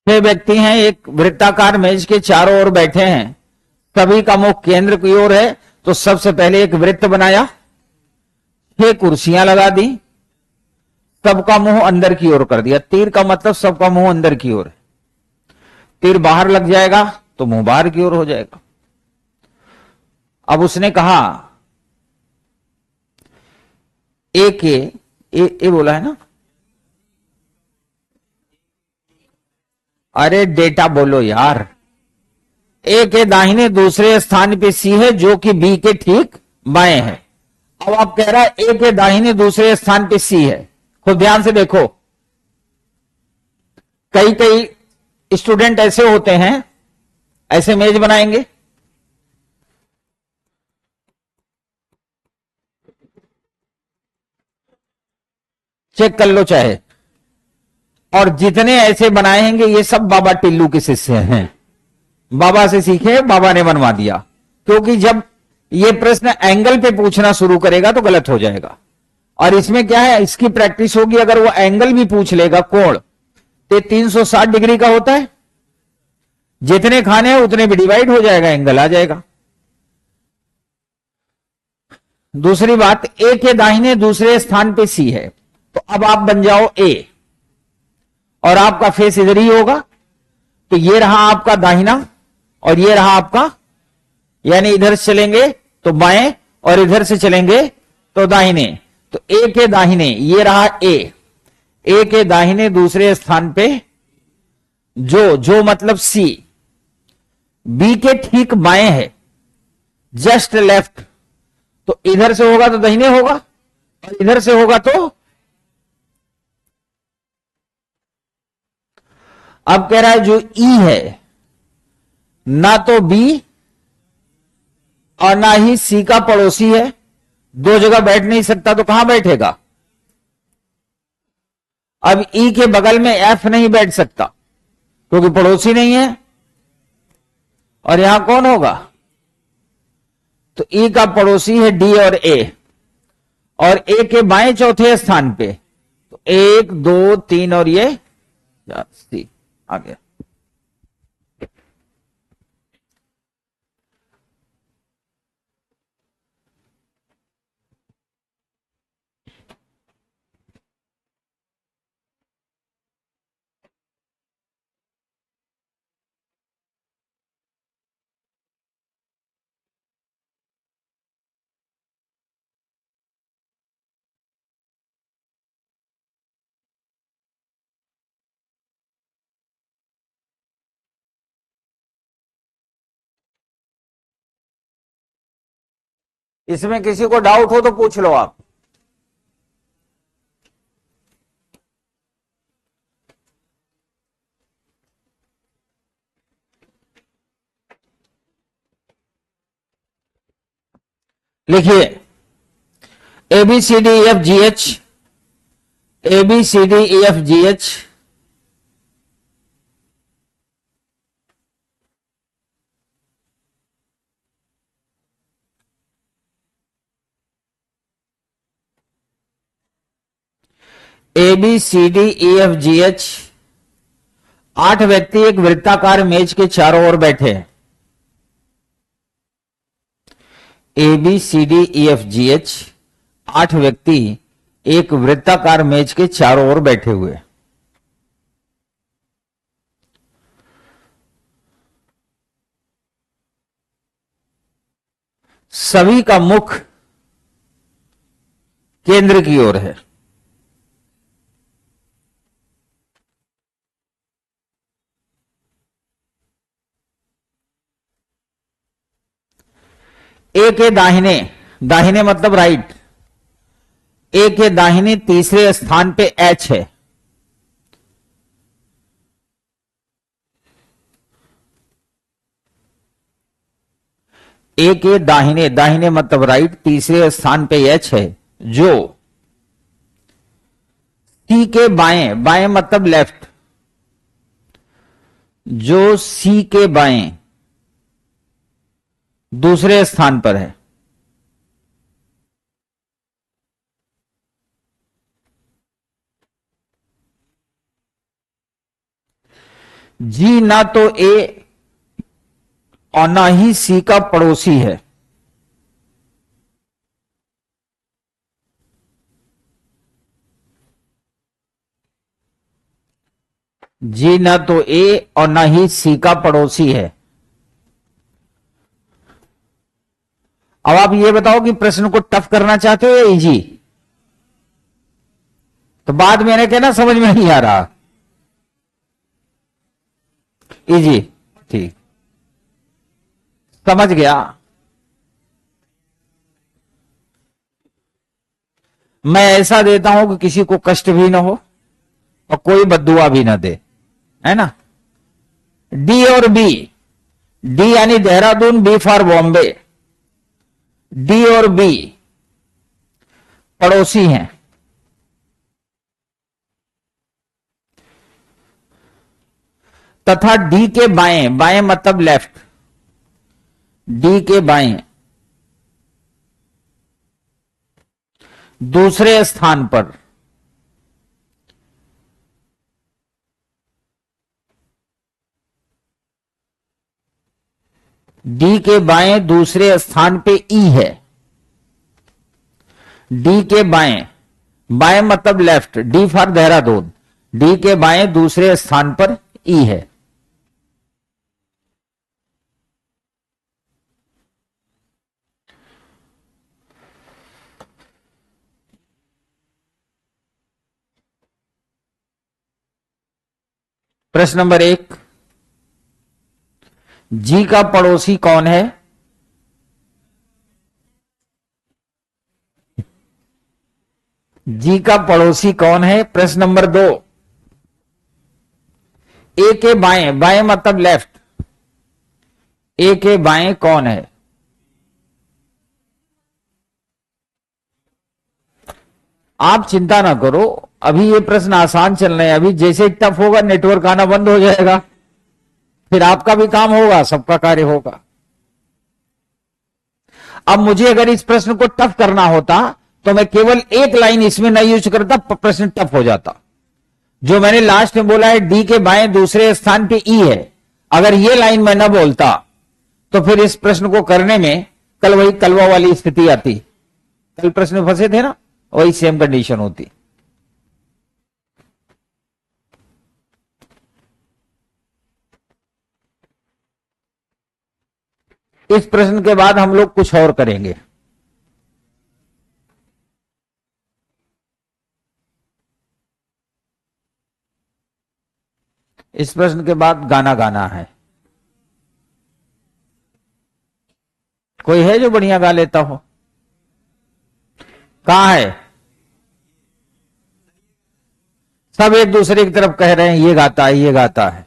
छह व्यक्ति हैं, एक वृत्ताकार मेज के चारों ओर बैठे हैं, सभी का मुख केंद्र की ओर है। तो सबसे पहले एक वृत्त बनाया, 6 कुर्सियां लगा दी, सबका मुंह अंदर की ओर कर दिया। तीर का मतलब सबका मुंह अंदर की ओर है, तीर बाहर लग जाएगा तो मुंह बाहर की ओर हो जाएगा। अब उसने कहा ए के, ए बोला है ना, अरे डेटा बोलो यार। ए के दाहिने दूसरे स्थान पे सी है, जो कि बी के ठीक बाएं है। अब आप कह रहा है ए के दाहिने दूसरे स्थान पे सी है। खुद ध्यान से देखो, कई कई स्टूडेंट ऐसे होते हैं, ऐसे मेज बनाएंगे, चेक कर लो चाहे, और जितने ऐसे बनाएंगे ये सब बाबा टिल्लू के शिष्य हैं। बाबा से सीखे, बाबा ने बनवा दिया। क्योंकि जब ये प्रश्न एंगल पे पूछना शुरू करेगा तो गलत हो जाएगा। और इसमें क्या है, इसकी प्रैक्टिस होगी। अगर वो एंगल भी पूछ लेगा, कोण तो 360 डिग्री का होता है, जितने खाने हैं उतने भी डिवाइड हो जाएगा, एंगल आ जाएगा। दूसरी बात, ए के दाहिने दूसरे स्थान पे सी है, तो अब आप बन जाओ ए, और आपका फेस इधर ही होगा। तो ये रहा आपका दाहिना और ये रहा आपका, यानी इधर से चलेंगे तो बाएं और इधर से चलेंगे तो दाहिने। तो ए के दाहिने ये रहा ए, ए के दाहिने दूसरे स्थान पे जो मतलब सी, बी के ठीक बाएं है, जस्ट लेफ्ट, तो इधर से होगा तो दाहिने होगा और इधर से होगा तो। अब कह रहा है जो ई है ना तो बी और ना ही सी का पड़ोसी है, दो जगह बैठ नहीं सकता, तो कहां बैठेगा। अब ई के बगल में एफ नहीं बैठ सकता क्योंकि पड़ोसी नहीं है, और यहां कौन होगा, तो ई का पड़ोसी है डी और ए के बाएं चौथे स्थान पे, तो 1 2 3 और ये सी आ गया। इसमें किसी को डाउट हो तो पूछ लो आप। लिखिए A B C D E F G H, A B C D E F G H, A B C D E F G H, 8 व्यक्ति एक वृत्ताकार मेज के चारों ओर बैठे हैं। A B C D E F G H, 8 व्यक्ति एक वृत्ताकार मेज के चारों ओर बैठे हुए। सभी का मुख केंद्र की ओर है। ए के दाहिने, दाहिने मतलब राइट, ए के दाहिने तीसरे स्थान पे एच है। ए के दाहिने, दाहिने मतलब राइट, तीसरे स्थान पे एच है, जो सी के बाएं, बाएं मतलब लेफ्ट, जो सी के बाएं दूसरे स्थान पर है। जी ना तो ए और ना ही सी का पड़ोसी है। जी ना तो ए और ना ही सी का पड़ोसी है। अब आप ये बताओ कि प्रश्न को टफ करना चाहते हो या इजी। तो बाद मैंने कहना समझ में नहीं आ रहा। इजी, ठीक, समझ गया। मैं ऐसा देता हूं कि किसी को कष्ट भी ना हो और कोई बद्दुआ भी ना दे, है ना। डी और बी, डी यानी Dehradun, B for Bombay, D और बी पड़ोसी हैं। तथा डी के बाएं, बाएं मतलब लेफ्ट, डी के बाएं दूसरे स्थान पर डी के बाएं दूसरे स्थान पे ई है। डी के बाएं, बाएं मतलब left, D for Dehradun, D के बाएं दूसरे स्थान पर ई है। प्रश्न नंबर 1, जी का पड़ोसी कौन है? जी का पड़ोसी कौन है? प्रश्न नंबर 2, ए के बाएं, बाएं मतलब लेफ्ट, ए के बाएं कौन है? आप चिंता ना करो, अभी ये प्रश्न आसान चल रहे हैं, अभी जैसे टफ होगा नेटवर्क आना बंद हो जाएगा, फिर आपका भी काम होगा, सबका कार्य होगा। अब मुझे अगर इस प्रश्न को टफ करना होता तो मैं केवल एक लाइन इसमें नहीं यूज करता, प्रश्न टफ हो जाता। जो मैंने लास्ट में बोला है डी के बाएं दूसरे स्थान पे ई है, अगर ये लाइन मैं ना बोलता तो फिर इस प्रश्न को करने में कल वही कलवा वाली स्थिति आती। कल प्रश्न फंसे थे ना, वही सेम कंडीशन होती। इस प्रश्न के बाद हम लोग कुछ और करेंगे। इस प्रश्न के बाद गाना गाना है। कोई है जो बढ़िया गा लेता हो? कहां है? सब एक दूसरे की तरफ कह रहे हैं ये गाता है, ये गाता है।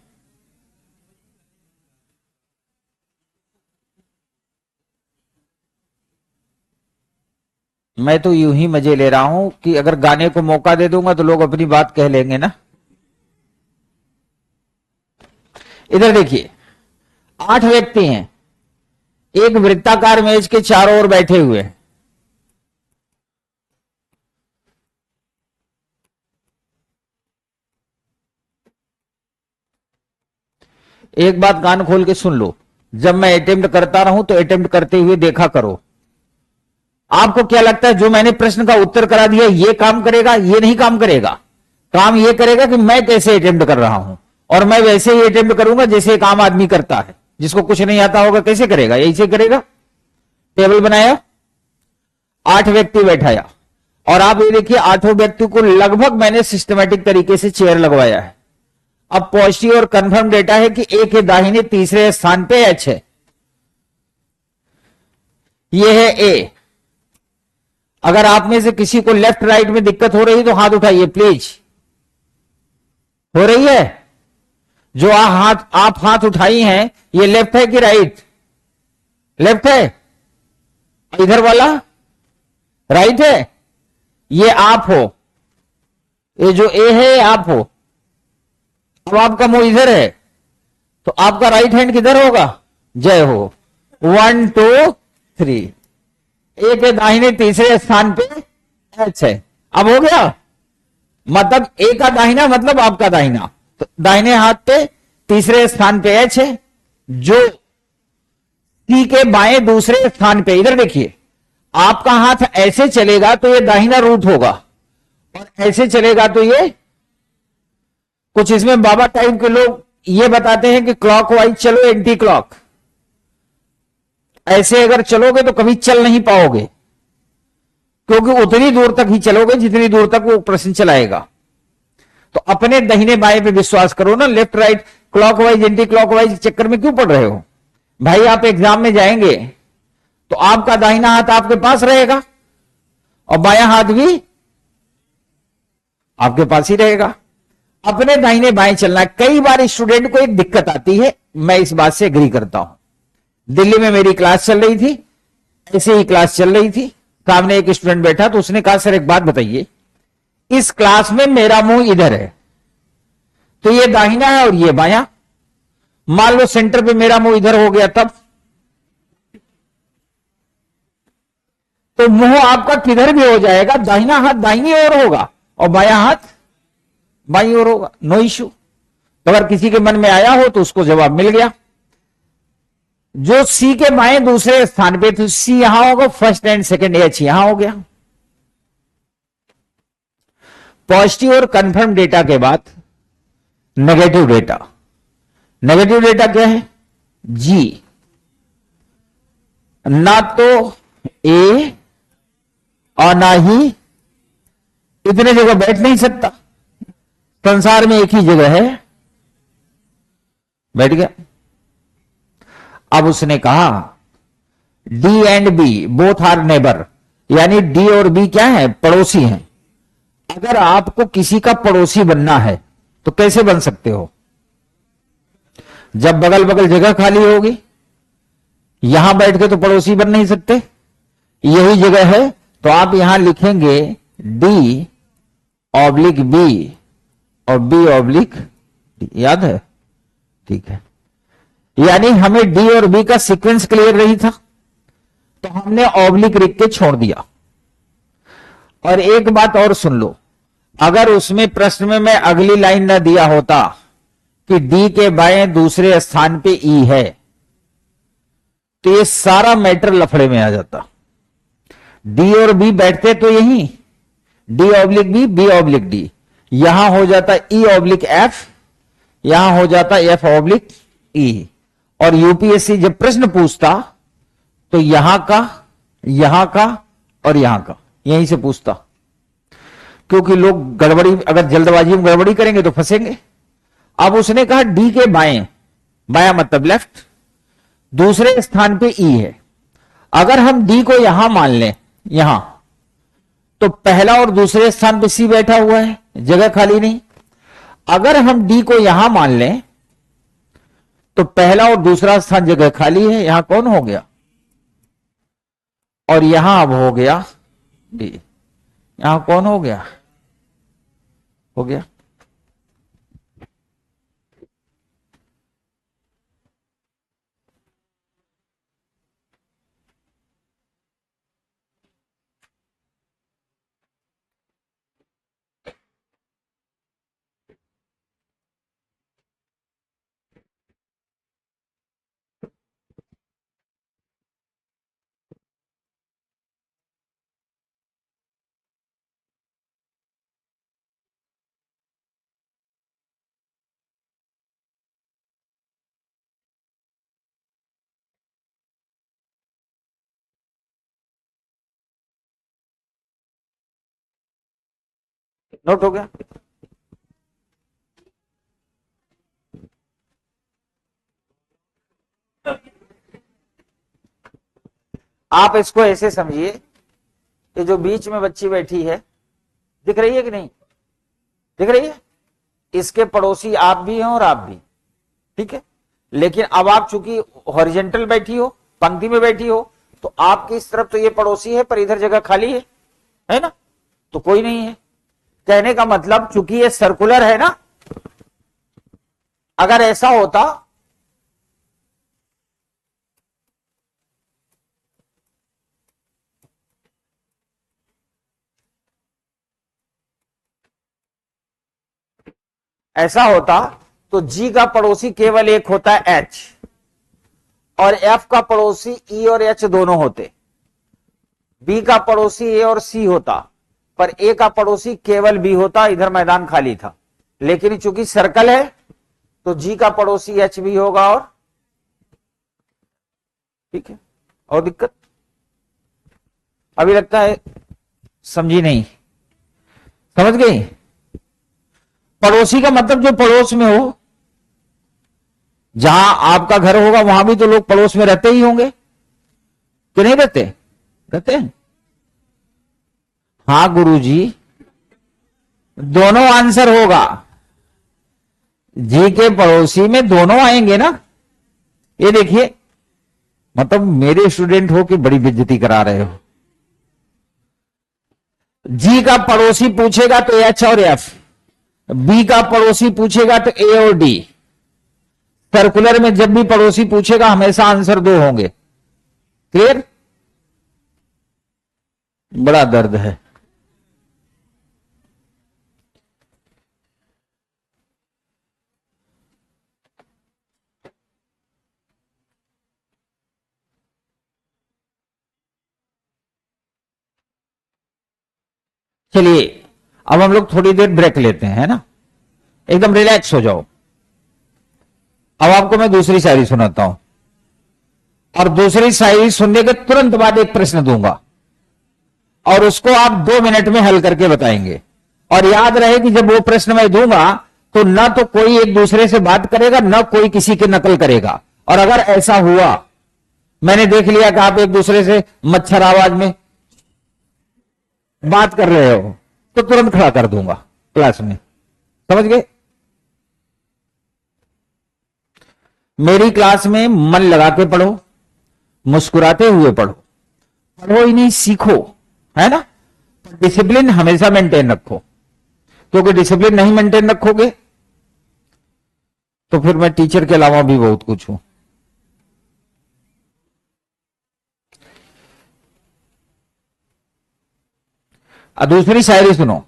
मैं तो यूं ही मजे ले रहा हूं कि अगर गाने को मौका दे दूंगा तो लोग अपनी बात कह लेंगे ना। इधर देखिए, 8 व्यक्ति हैं, एक वृत्ताकार मेज के चारों ओर बैठे हुए हैं। एक बात कान खोल के सुन लो, जब मैं अटेम्प्ट करता रहूं तो अटेम्प्ट करते हुए देखा करो। आपको क्या लगता है जो मैंने प्रश्न का उत्तर करा दिया ये काम करेगा? ये नहीं काम करेगा। काम ये करेगा कि मैं कैसे अटेम्प्ट कर रहा हूं, और मैं वैसे ही अटेम्प्ट करूंगा जैसे एक आम आदमी करता है। जिसको कुछ नहीं आता होगा कैसे करेगा? यही से करेगा। टेबल बनाया, 8 व्यक्ति बैठाया, और आप ये देखिए 8 व्यक्ति को लगभग मैंने सिस्टमैटिक तरीके से चेयर लगवाया है। अब पॉजिटिव और कंफर्म डेटा है कि ए के दाहिने तीसरे स्थान पे एच है, ये है ए। अगर आप में से किसी को लेफ्ट राइट में दिक्कत हो रही तो हाथ उठाइए प्लीज। हो रही है? जो आप हाथ उठाई हैं ये लेफ्ट है कि राइट? लेफ्ट है। इधर वाला राइट है। ये आप हो, ये जो ए है आप हो। अब आपका मुंह इधर है तो आपका राइट हैंड किधर होगा? जय हो। 1 2 3, ए के दाहिने तीसरे स्थान पे एच है। अब हो गया, मतलब ए का दाहिना मतलब आपका दाहिना, तो दाहिने हाथ पे तीसरे स्थान पे एच है। जो सी के बाएं दूसरे स्थान पे, इधर देखिए, आपका हाथ ऐसे चलेगा तो ये दाहिना रूट होगा, और ऐसे चलेगा तो ये, कुछ इसमें बाबा टाइप के लोग ये बताते हैं कि क्लॉकवाइज चलो एंटी क्लॉक। ऐसे अगर चलोगे तो कभी चल नहीं पाओगे, क्योंकि उतनी दूर तक ही चलोगे जितनी दूर तक वो प्रश्न चलाएगा। तो अपने दाहिने बाएं पे विश्वास करो ना। Left right clockwise anti clockwise चक्कर में क्यों पड़ रहे हो भाई? आप एग्जाम में जाएंगे तो आपका दाहिना हाथ आपके पास रहेगा और बायां हाथ भी आपके पास ही रहेगा। अपने दाहिने बाएं चलना। कई बार स्टूडेंट को एक दिक्कत आती है, मैं इस बात से एग्री करता हूं। दिल्ली में मेरी क्लास चल रही थी, ऐसे ही क्लास चल रही थी, सामने एक स्टूडेंट बैठा तो उसने कहा सर एक बात बताइए, इस क्लास में मेरा मुंह इधर है तो ये दाहिना है और ये बायां, मान लो सेंटर पे मेरा मुंह इधर हो गया तब तो मुंह आपका किधर भी हो जाएगा, दाहिना हाथ दाहिनी ओर होगा और बायां हाथ बाईं ओर होगा, नो इश्यू। तो अगर किसी के मन में आया हो तो उसको जवाब मिल गया। जो सी के बाएं दूसरे स्थान पे, तो सी यहां होगा, फर्स्ट एंड सेकंड एच यहां हो गया। पॉजिटिव और कंफर्म डेटा के बाद नेगेटिव डेटा। नेगेटिव डेटा क्या है? जी, ना तो ए और ना ही इतने जगह बैठ नहीं सकता, संसार में एक ही जगह है बैठ गया। अब उसने कहा D and B both are neighbour, यानी डी और बी क्या है, पड़ोसी हैं। अगर आपको किसी का पड़ोसी बनना है तो कैसे बन सकते हो? जब बगल बगल जगह खाली होगी। यहां बैठ के तो पड़ोसी बन नहीं सकते, यही जगह है, तो आप यहां लिखेंगे डी ऑब्लिक बी और बी ऑब्लिक डी। याद है? ठीक है। यानी हमें डी और बी का सीक्वेंस क्लियर नहीं था, तो हमने ऑब्लिक लिख के छोड़ दिया। और एक बात और सुन लो, अगर उसमें प्रश्न में मैं अगली लाइन न दिया होता कि डी के बाएं दूसरे स्थान पे ई है, तो ये सारा मैटर लफड़े में आ जाता। डी और बी बैठते तो यही, D oblique B, B oblique D, यहां हो जाता ई ऑब्लिक एफ, यहां हो जाता एफ ऑब्लिक ई। और यूपीएससी जब प्रश्न पूछता तो यहां का और यहां का, यहीं से पूछता, क्योंकि लोग गड़बड़ी, अगर जल्दबाजी में गड़बड़ी करेंगे तो फंसेंगे। अब उसने कहा डी के बाएं, बायां मतलब लेफ्ट, दूसरे स्थान पे ई है। अगर हम डी को यहां मान लें, यहां, तो पहला और दूसरे स्थान पे सी बैठा हुआ है, जगह खाली नहीं। अगर हम डी को यहां मान लें तो पहला और दूसरा स्थान जगह खाली है, यहां कौन हो गया, और यहां अब हो गया डी। यहां कौन हो गया, हो गया नोट हो गया। आप इसको ऐसे समझिए कि जो बीच में बच्ची बैठी है, दिख रही है कि नहीं, दिख रही है, इसके पड़ोसी आप भी हैं और आप भी, ठीक है। लेकिन अब आप चूंकि हॉरिजेंटल बैठी हो, पंक्ति में बैठी हो, तो आपकी इस तरफ तो ये पड़ोसी है, पर इधर जगह खाली है ना, तो कोई नहीं है। कहने का मतलब चूंकि ये सर्कुलर है ना, अगर ऐसा होता तो जी का पड़ोसी केवल एक होता है एच, और एफ का पड़ोसी ई और एच दोनों होते। बी का पड़ोसी ए और सी होता, पर ए का पड़ोसी केवल बी होता, इधर मैदान खाली था। लेकिन चूंकि सर्कल है तो जी का पड़ोसी एच भी होगा, और ठीक है। और दिक्कत अभी लगता है समझी नहीं, समझ गई? पड़ोसी का मतलब जो पड़ोस में हो, जहां आपका घर होगा वहां भी तो लोग पड़ोस में रहते ही होंगे कि नहीं रहते? रहते हैं। हाँ गुरुजी, दोनों आंसर होगा, जी के पड़ोसी में दोनों आएंगे ना। ये देखिए, मतलब मेरे स्टूडेंट हो कि बड़ी बेइज्जती करा रहे हो। जी का पड़ोसी पूछेगा तो एच और एफ, बी का पड़ोसी पूछेगा तो ए और डी। सर्कुलर में जब भी पड़ोसी पूछेगा हमेशा आंसर दो होंगे। क्लियर? बड़ा दर्द है। चलिए अब हम लोग थोड़ी देर ब्रेक लेते हैं, है ना, एकदम रिलैक्स हो जाओ। अब आपको मैं दूसरी शायरी सुनाता हूं, और दूसरी शायरी सुनने के तुरंत बाद एक प्रश्न दूंगा, और उसको आप 2 मिनट में हल करके बताएंगे। और याद रहे कि जब वो प्रश्न मैं दूंगा तो ना तो कोई एक दूसरे से बात करेगा, ना कोई किसी की नकल करेगा। और अगर ऐसा हुआ, मैंने देख लिया कि आप एक दूसरे से मच्छर आवाज में बात कर रहे हो, तो तुरंत खड़ा कर दूंगा क्लास में। समझ गए? मेरी क्लास में मन लगा के पढ़ो, मुस्कुराते हुए पढ़ो, पढ़ो ही नहीं सीखो, है ना। डिसिप्लिन हमेशा मेंटेन रखो, क्योंकि डिसिप्लिन नहीं मेंटेन रखोगे तो फिर मैं टीचर के अलावा भी बहुत कुछ हूं। दूसरी शायरी सुनो।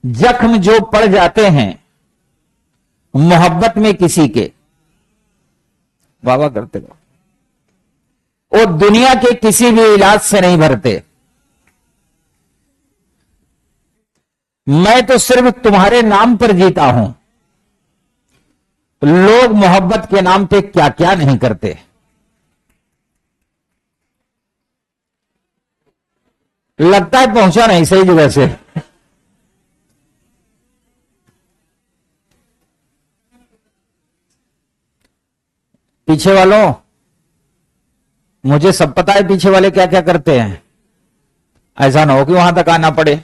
जख्म जो पड़ जाते हैं मोहब्बत में किसी के, वाह करते रहो, वो दुनिया के किसी भी इलाज से नहीं भरते। मैं तो सिर्फ तुम्हारे नाम पर जीता हूं, लोग मोहब्बत के नाम पे क्या क्या नहीं करते। लगता है पहुंचा नहीं सही जगह से। पीछे वालों, मुझे सब पता है पीछे वाले क्या क्या करते हैं, ऐसा ना हो कि वहां तक आना पड़े।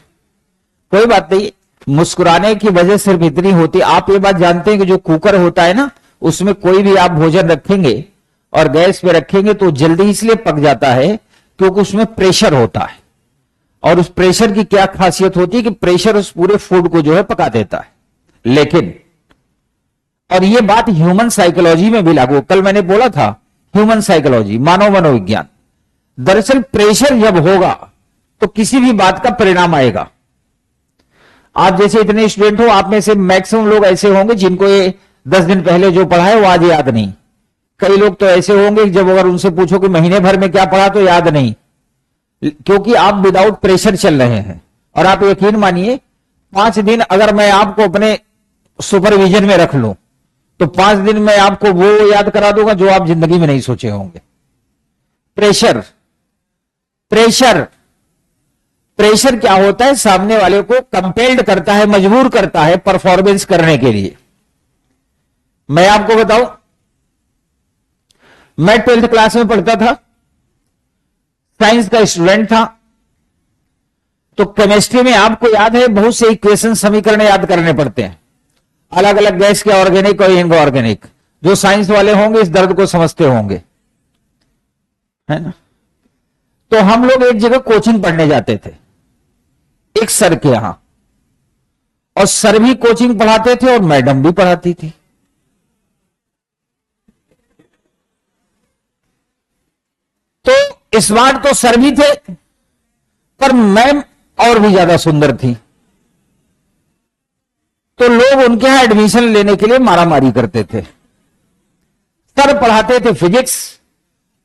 कोई बात नहीं, मुस्कुराने की वजह सिर्फ इतनी होती। आप ये बात जानते हैं कि जो कुकर होता है ना, उसमें कोई भी आप भोजन रखेंगे और गैस पे रखेंगे तो जल्दी इसलिए पक जाता है क्योंकि उसमें प्रेशर होता है। और उस प्रेशर की क्या खासियत होती है कि प्रेशर उस पूरे फूड को जो है पका देता है। लेकिन, और ये बात ह्यूमन साइकोलॉजी में भी लागू, कल मैंने बोला था ह्यूमन साइकोलॉजी, मानव मनोविज्ञान। दरअसल प्रेशर जब होगा तो किसी भी बात का परिणाम आएगा। आप जैसे इतने स्टूडेंट हो, आप में से मैक्सिमम लोग ऐसे होंगे जिनको ये 10 दिन पहले जो पढ़ा है वो आज याद नहीं। कई लोग तो ऐसे होंगे जब अगर उनसे पूछो कि महीने भर में क्या पढ़ा तो याद नहीं, क्योंकि आप विदाउट प्रेशर चल रहे हैं। और आप यकीन मानिए, 5 दिन अगर मैं आपको अपने सुपरविजन में रख लूं तो 5 दिन में आपको वो याद करा दूंगा जो आप जिंदगी में नहीं सोचे होंगे। प्रेशर प्रेशर प्रेशर क्या होता है? सामने वाले को कंपेल्ड करता है, मजबूर करता है परफॉर्मेंस करने के लिए। मैं आपको बताऊं, मैं 12th क्लास में पढ़ता था, साइंस का स्टूडेंट था। तो केमिस्ट्री में आपको याद है बहुत से इक्वेशन, समीकरण याद करने पड़ते हैं, अलग अलग गैस के, ऑर्गेनिक और इनऑर्गेनिक। जो साइंस वाले होंगे इस दर्द को समझते होंगे, है ना। तो हम लोग एक जगह कोचिंग पढ़ने जाते थे, एक सर के यहां, और सर भी कोचिंग पढ़ाते थे और मैडम भी पढ़ाती थी। तो इस बार तो सर भी थे, पर मैम और भी ज्यादा सुंदर थी। तो लोग उनके यहां एडमिशन लेने के लिए मारामारी करते थे। सर पढ़ाते थे फिजिक्स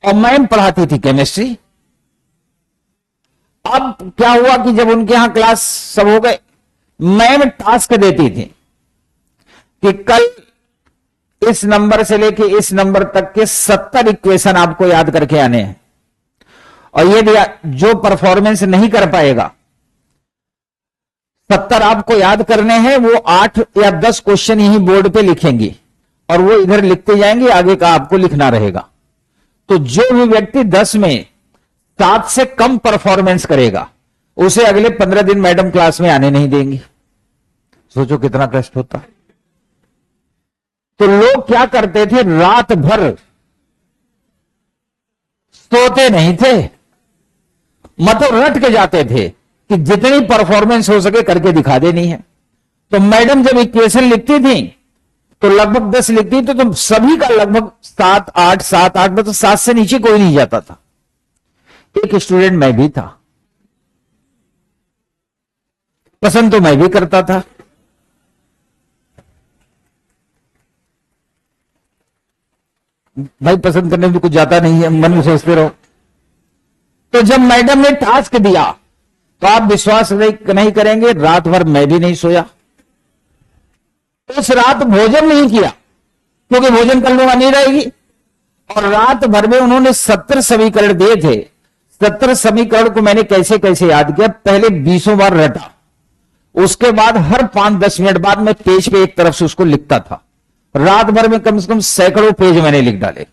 और मैम पढ़ाती थी केमिस्ट्री। अब क्या हुआ कि जब उनके यहां क्लास सब हो गए, मैम टास्क देती थी कि कल इस नंबर से लेके इस नंबर तक के 70 इक्वेशन आपको याद करके आने हैं। और ये जो परफॉर्मेंस नहीं कर पाएगा, 70 आपको याद करने हैं, वो 8 या 10 क्वेश्चन यही बोर्ड पे लिखेंगी और वो इधर लिखते जाएंगे, आगे का आपको लिखना रहेगा। तो जो भी व्यक्ति 10 में 7 से कम परफॉर्मेंस करेगा, उसे अगले 15 दिन मैडम क्लास में आने नहीं देंगी। सोचो कितना कष्ट होता। तो लोग क्या करते थे, रात भर सोते नहीं थे, मतलब रट के जाते थे कि जितनी परफॉर्मेंस हो सके करके दिखा देनी है। तो मैडम जब इक्वेशन लिखती थी तो लगभग 10 लिखती थी, तो सभी का लगभग 7 8 7 8, मतलब 7 से नीचे कोई नहीं जाता था। एक स्टूडेंट मैं भी था, पसंद तो मैं भी करता था। भाई पसंद करने में कुछ जाता नहीं है, मन में सोचते रहो। तो जब मैडम ने टास्क दिया तो आप विश्वास नहीं करेंगे, रात भर मैं भी नहीं सोया। उस रात भोजन नहीं किया क्योंकि भोजन कर लूंगा नहीं रहेगी। और रात भर में उन्होंने 70 समीकरण दिए थे। 70 समीकरण को मैंने कैसे कैसे याद किया, पहले 20 बार रटा, उसके बाद हर 5-10 मिनट बाद मैं पेज पे एक तरफ से उसको लिखता था। रात भर में कम से कम सैकड़ों पेज मैंने लिख डाले।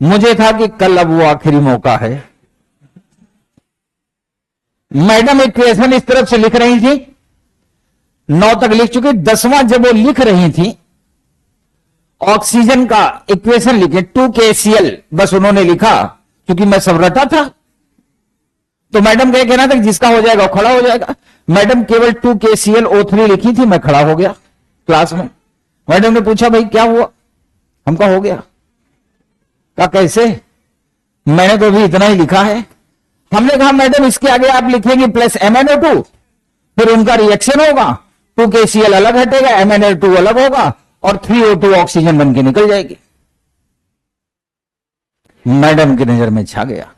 मुझे था कि कल अब वो आखिरी मौका है। मैडम इक्वेशन इस तरफ से लिख रही थी, 9 तक लिख चुकी। 10वां जब वो लिख रही थी, ऑक्सीजन का इक्वेशन लिखे 2KCl, बस उन्होंने लिखा, क्योंकि मैं सब रटा था। तो मैडम का कहना था कि जिसका हो जाएगा वो खड़ा हो जाएगा। मैडम केवल 2KClO3 लिखी थी, मैं खड़ा हो गया क्लास में। मैडम ने पूछा भाई क्या हुआ, हमका हो गया। कहा कैसे, मैंने तो अभी इतना ही लिखा है। हमने कहा मैडम इसके आगे आप लिखेंगे प्लस MnO2, फिर उनका रिएक्शन होगा, 2KCl अलग हटेगा, MnO2 अलग होगा और 3O2 ऑक्सीजन बन के निकल जाएगी। मैडम की नजर में छा गया।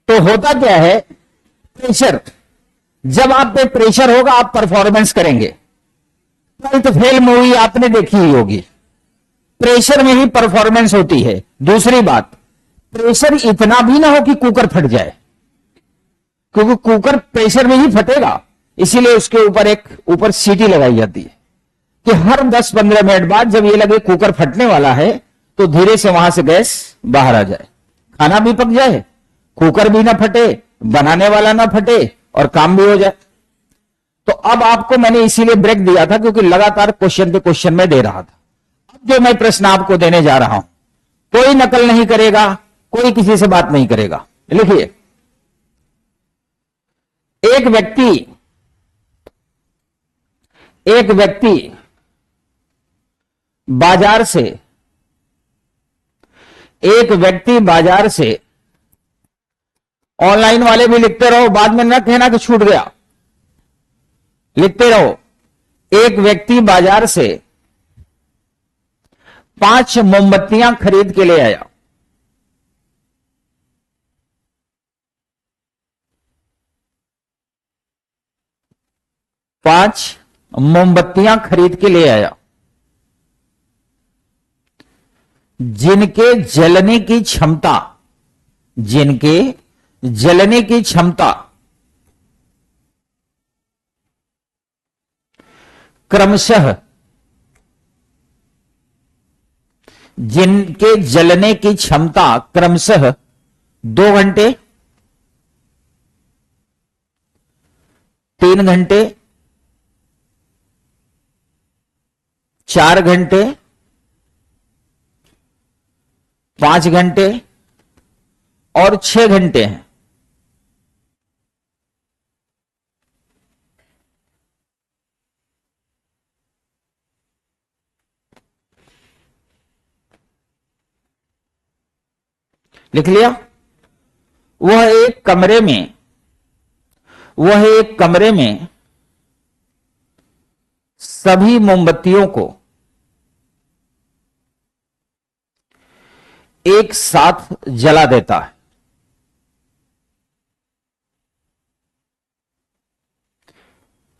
तो होता क्या है, प्रेशर, जब आप पे प्रेशर होगा आप परफॉर्मेंस करेंगे। ट्वेल्थ फेल मूवी आपने देखी ही होगी, प्रेशर में ही परफॉर्मेंस होती है। दूसरी बात, प्रेशर इतना भी ना हो कि कुकर फट जाए, क्योंकि कुकर प्रेशर में ही फटेगा। इसीलिए उसके ऊपर सीटी लगाई जाती है कि हर 10-15 मिनट बाद जब ये लगे कुकर फटने वाला है तो धीरे से वहां से गैस बाहर आ जाए, खाना भी पक जाए, कुकर भी ना फटे, बनाने वाला ना फटे और काम भी हो जाए। तो अब आपको मैंने इसीलिए ब्रेक दिया था क्योंकि लगातार क्वेश्चन पे क्वेश्चन में दे रहा था। अब जो मैं प्रश्न आपको देने जा रहा हूं, कोई नकल नहीं करेगा, कोई किसी से बात नहीं करेगा। लिखिए, एक व्यक्ति बाजार से, ऑनलाइन वाले भी लिखते रहो, बाद में न कहना कि छूट गया, लिखते रहो। एक व्यक्ति बाजार से 5 मोमबत्तियां खरीद के ले आया। पांच मोमबत्तियां खरीद के ले आया जिनके जलने की क्षमता क्रमशः 2 घंटे, 3 घंटे, 4 घंटे, 5 घंटे और 6 घंटे हैं। लिख लिया? वह एक कमरे में सभी मोमबत्तियों को एक साथ जला देता है।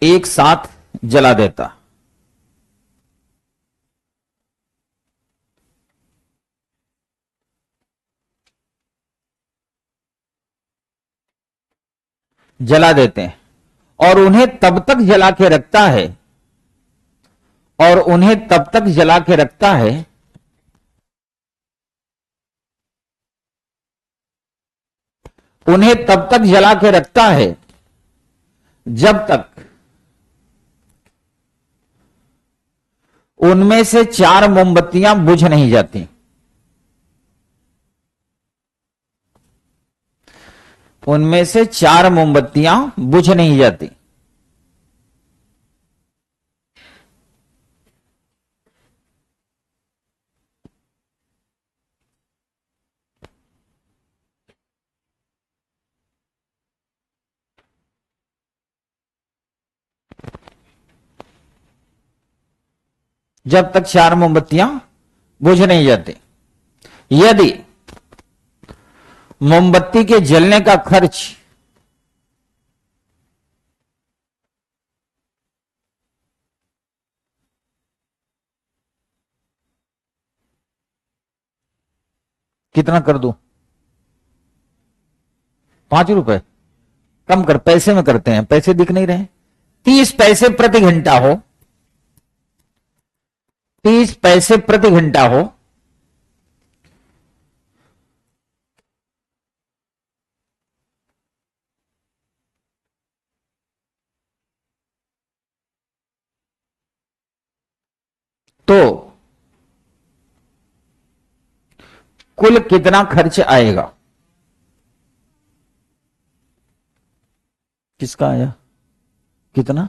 एक साथ जला देता। जला देते हैं और उन्हें तब तक जला के रखता है जब तक उनमें से 4 मोमबत्तियां बुझ नहीं जाती। उनमें से 4 मोमबत्तियां बुझ नहीं जाती। जब तक 4 मोमबत्तियां बुझ नहीं जाती। यदि मोमबत्ती के जलने का खर्च कितना कर दूं? 5 रुपए कम कर, पैसे में करते हैं, पैसे दिख नहीं रहे। 30 पैसे प्रति घंटा हो, 30 पैसे प्रति घंटा हो, तो कुल कितना खर्च आएगा? किसका आया? कितना?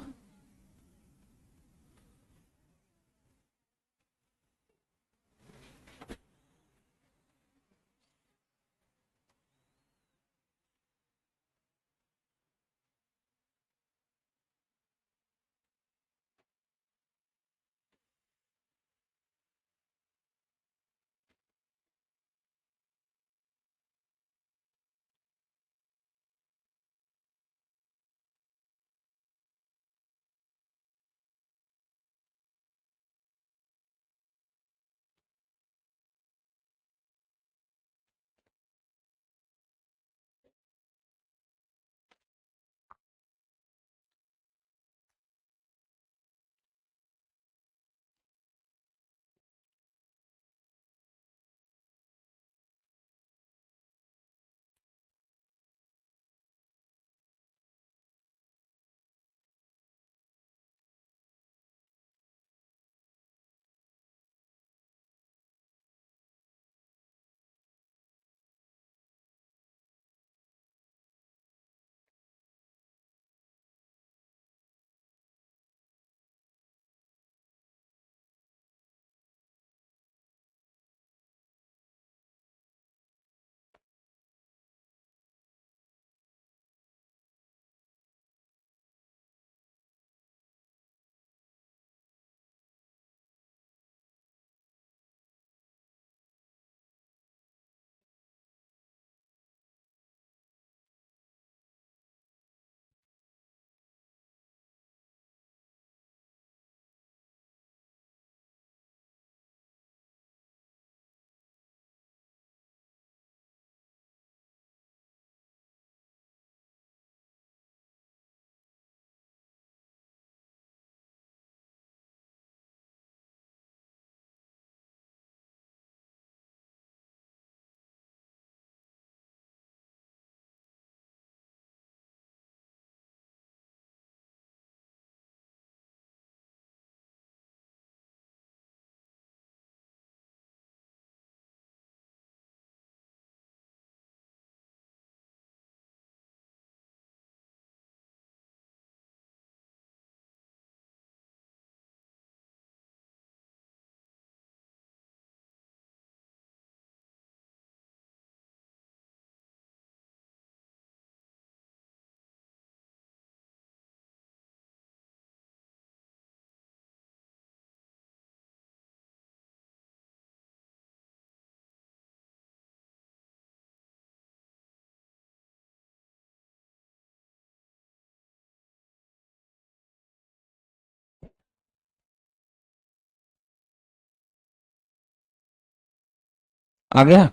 आ गया?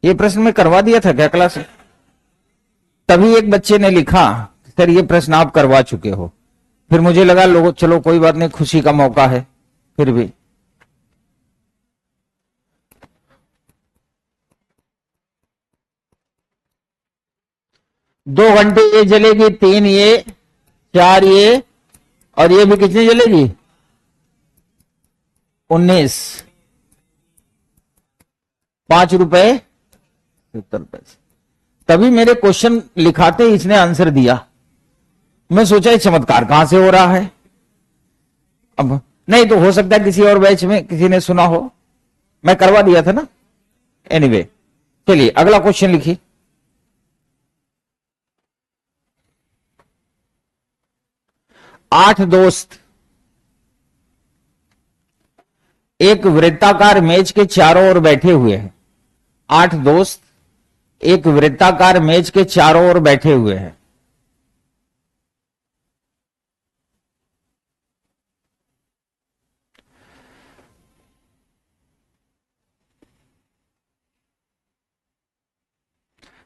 ये प्रश्न मैं करवा दिया था क्या क्लास में? तभी एक बच्चे ने लिखा, सर ये प्रश्न आप करवा चुके हो। फिर मुझे लगा लोगों, चलो कोई बात नहीं, खुशी का मौका है फिर भी। दो घंटे ये जलेगी, 3 ये, 4 ये, और ये भी कितनी जलेगी? 19। 5 रुपए 70 पैसे। तभी मेरे क्वेश्चन लिखाते ही इसने आंसर दिया। मैं सोचा ये चमत्कार कहां से हो रहा है। अब नहीं तो हो सकता है किसी और बैच में किसी ने सुना हो, मैं करवा दिया था ना। एनीवे, चलिए अगला क्वेश्चन लिखिए। आठ दोस्त एक वृत्ताकार मेज के चारों ओर बैठे हुए हैं। 8 दोस्त एक वृत्ताकार मेज के चारों ओर बैठे हुए हैं।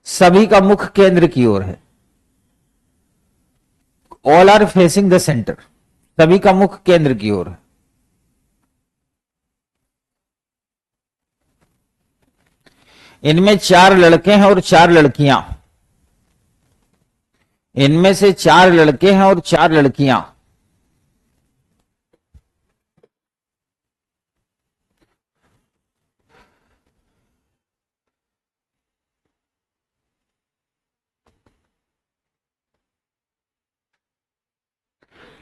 सभी का मुख केंद्र की ओर है। All are facing the centre, सभी का मुख केंद्र की ओर है। इनमें 4 लड़के हैं और 4 लड़कियां। इनमें से 4 लड़के हैं और 4 लड़कियां।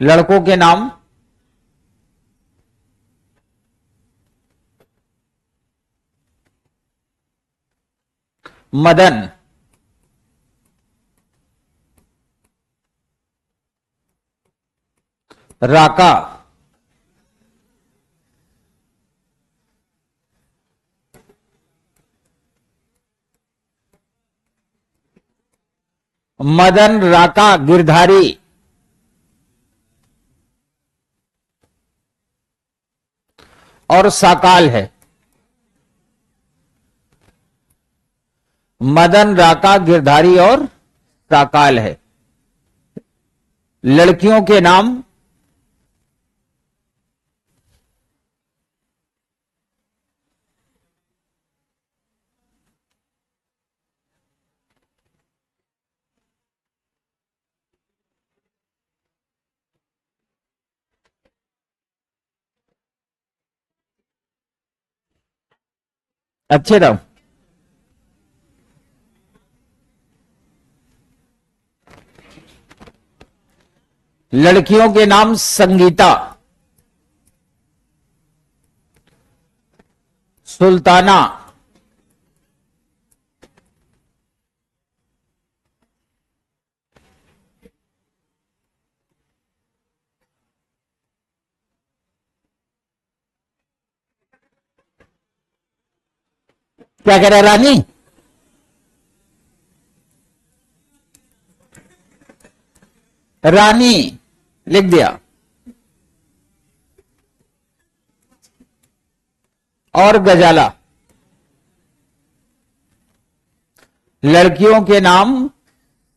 लड़कों के नाम मदन, राका, मदन, राका, गिरधारी, और साकाल है। मदन, राका, गिरधारी और साकाल है। लड़कियों के नाम अच्छे नाम। लड़कियों के नाम संगीता, सुल्ताना, क्या कह रहा है रानी? रानी लिख दिया। और गजाला। लड़कियों के नाम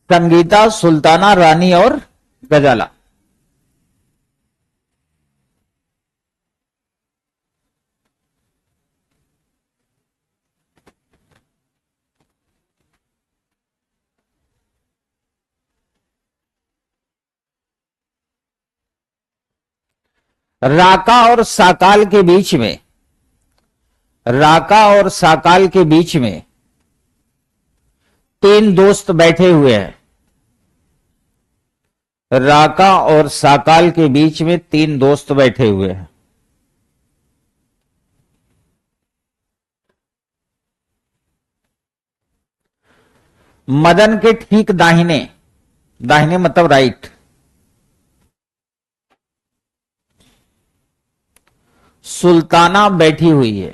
संगीता, सुल्ताना, रानी और गजाला। राका और साकाल के बीच में, राका और साकाल के बीच में 3 दोस्त बैठे हुए हैं। राका और साकाल के बीच में 3 दोस्त बैठे हुए हैं। मदन के ठीक दाहिने, दाहिने मतलब राइट, सुल्ताना बैठी हुई है।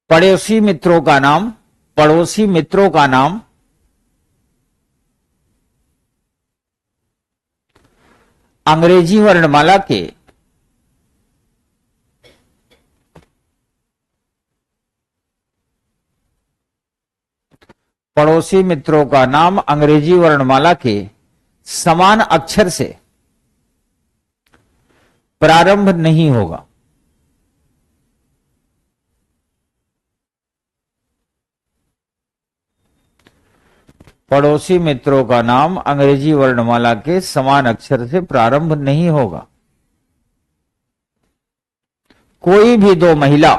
पड़ोसी मित्रों का नाम, पड़ोसी मित्रों का नाम अंग्रेजी वर्णमाला के पड़ोसी मित्रों का नाम अंग्रेजी वर्णमाला के समान अक्षर से प्रारंभ नहीं होगा। पड़ोसी मित्रों का नाम अंग्रेजी वर्णमाला के समान अक्षर से प्रारंभ नहीं होगा। कोई भी 2 महिला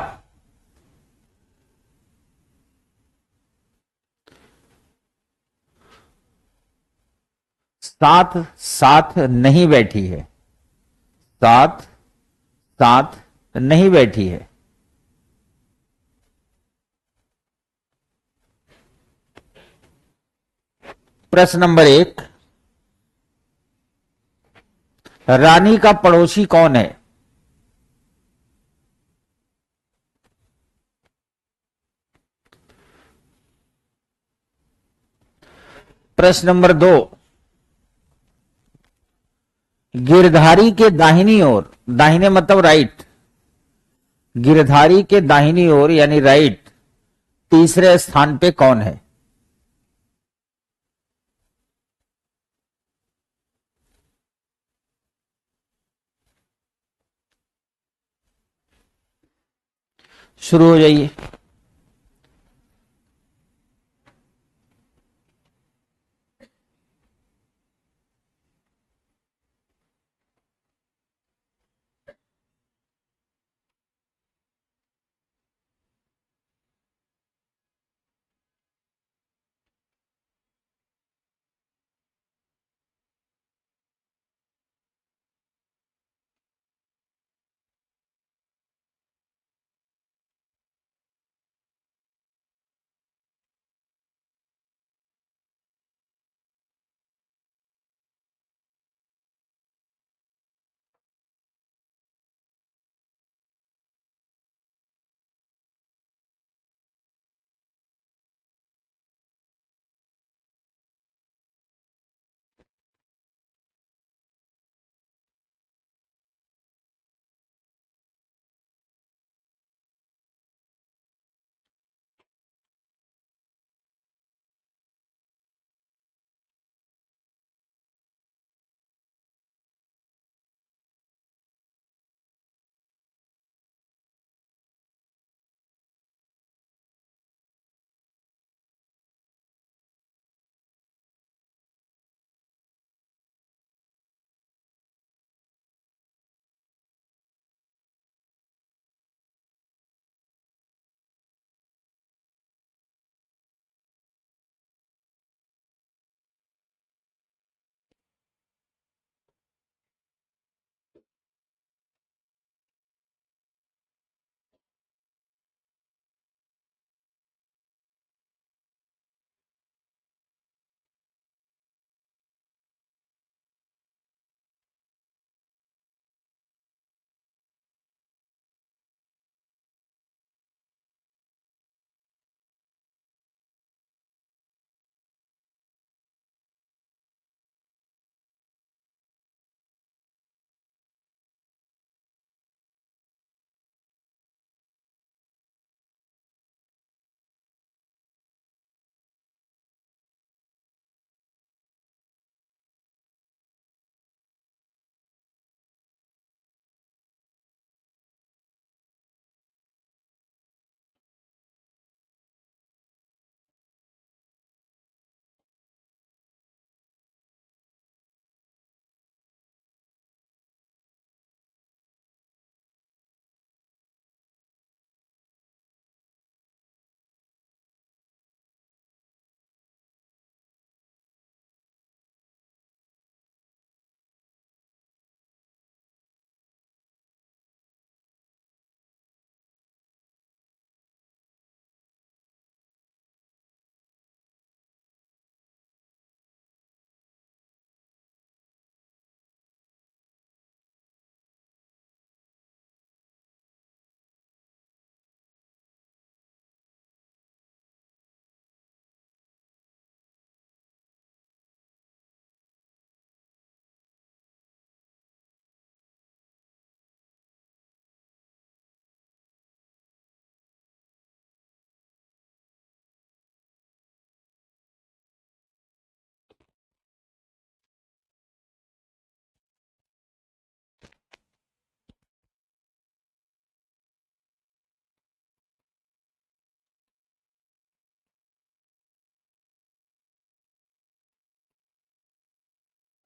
साथ साथ नहीं बैठी है, साथ साथ नहीं बैठी है। प्रश्न नंबर 1, रानी का पड़ोसी कौन है? प्रश्न नंबर 2, गिरधारी के दाहिनी ओर, दाहिने मतलब राइट, गिरधारी के दाहिनी ओर यानी राइट तीसरे स्थान पे कौन है? शुरू हो जाइए।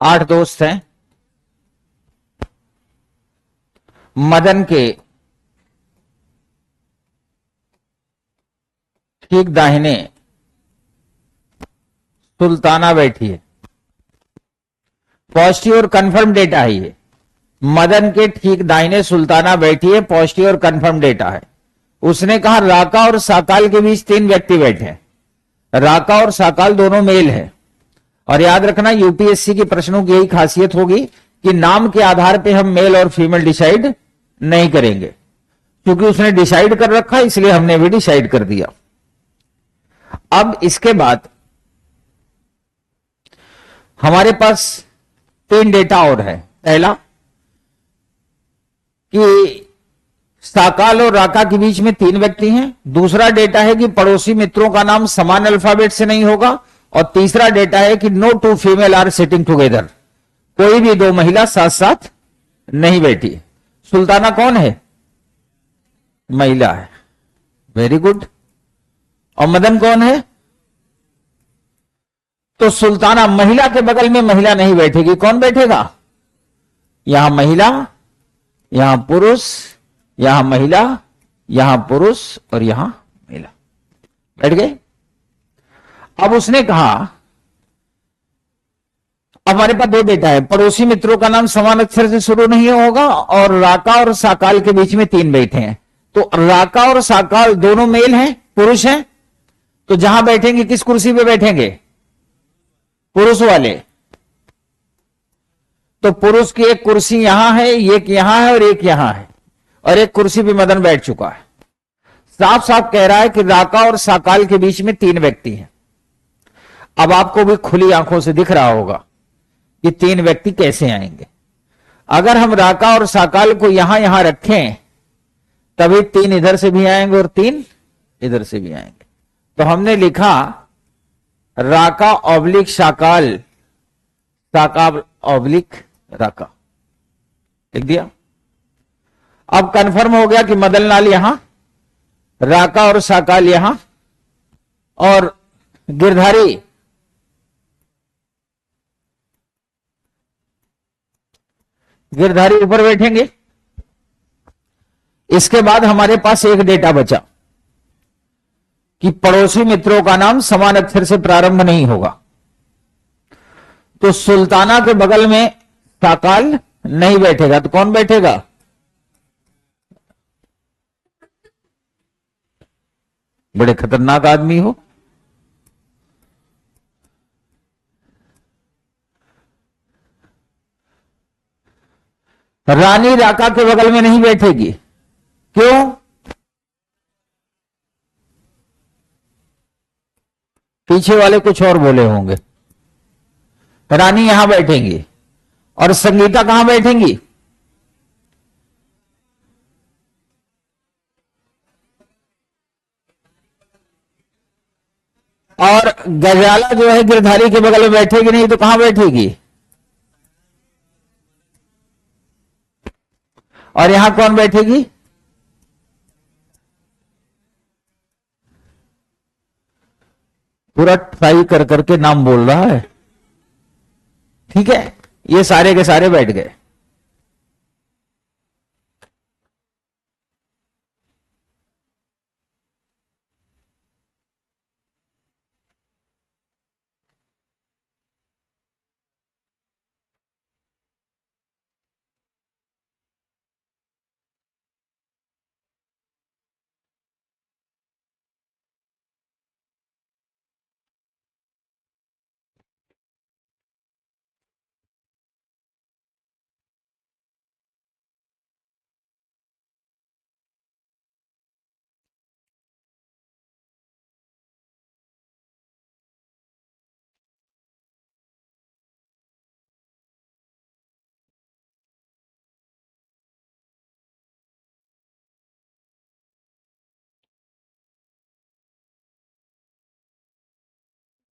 आठ दोस्त हैं। मदन के ठीक दाहिने सुल्ताना बैठी है। पॉजिटिव और कंफर्म डेटा है ये। मदन के ठीक दाहिने सुल्ताना बैठी है, पॉजिटिव और कंफर्म डेटा है। उसने कहा राका और साकाल के बीच 3 व्यक्ति बैठे हैं। राका और साकाल दोनों मेल है। और याद रखना यूपीएससी के प्रश्नों की यही खासियत होगी कि नाम के आधार पे हम मेल और फीमेल डिसाइड नहीं करेंगे, क्योंकि उसने डिसाइड कर रखा इसलिए हमने भी डिसाइड कर दिया। अब इसके बाद हमारे पास 3 डेटा और है। पहला कि साकाल और राका के बीच में 3 व्यक्ति हैं। दूसरा डेटा है कि पड़ोसी मित्रों का नाम समान अल्फाबेट से नहीं होगा। और तीसरा डेटा है कि no 2 female are sitting together, कोई भी 2 महिला साथ साथ नहीं बैठी। सुल्ताना कौन है? महिला है। Very good. और मदन कौन है? तो सुल्ताना, महिला के बगल में महिला नहीं बैठेगी। कौन बैठेगा? यहां महिला, यहां पुरुष, यहां महिला, यहां पुरुष और यहां महिला बैठ गए। अब उसने कहा, अब हमारे पास 2 डेटा है, पड़ोसी मित्रों का नाम समान अक्षर से शुरू नहीं होगा और राका और साकाल के बीच में 3 बैठे हैं। तो राका और साकाल दोनों मेल हैं, पुरुष हैं। तो जहां बैठेंगे किस कुर्सी पे बैठेंगे? पुरुष वाले। तो पुरुष की एक कुर्सी यहां है, एक यहां है और एक यहां है, और एक कुर्सी पे मदन बैठ चुका है। साफ साफ कह रहा है कि राका और साकाल के बीच में 3 व्यक्ति हैं। अब आपको भी खुली आंखों से दिख रहा होगा कि 3 व्यक्ति कैसे आएंगे। अगर हम राका और साकाल को यहां यहां रखें तभी 3 इधर से भी आएंगे और 3 इधर से भी आएंगे। तो हमने लिखा राका ऑब्लिक साकाल, साकाल ऑब्लिक राका, लिख दिया। अब कंफर्म हो गया कि मदन लाल यहां, राका और साकाल यहां, और गिरधारी ऊपर बैठेंगे। इसके बाद हमारे पास एक डेटा बचा कि पड़ोसी मित्रों का नाम समान अक्षर से प्रारंभ नहीं होगा। तो सुल्ताना के बगल में साकाल नहीं बैठेगा। तो कौन बैठेगा? बड़े खतरनाक आदमी हो। रानी राका के बगल में नहीं बैठेगी। क्यों? पीछे वाले कुछ और बोले होंगे। रानी यहां बैठेंगी और संगीता कहां बैठेंगी? और गजाला जो है गिरधारी के बगल में बैठेगी नहीं तो कहां बैठेगी? और यहां कौन बैठेगी? पूरा ट्राई कर करके नाम बोल रहा है। ठीक है, ये सारे के सारे बैठ गए।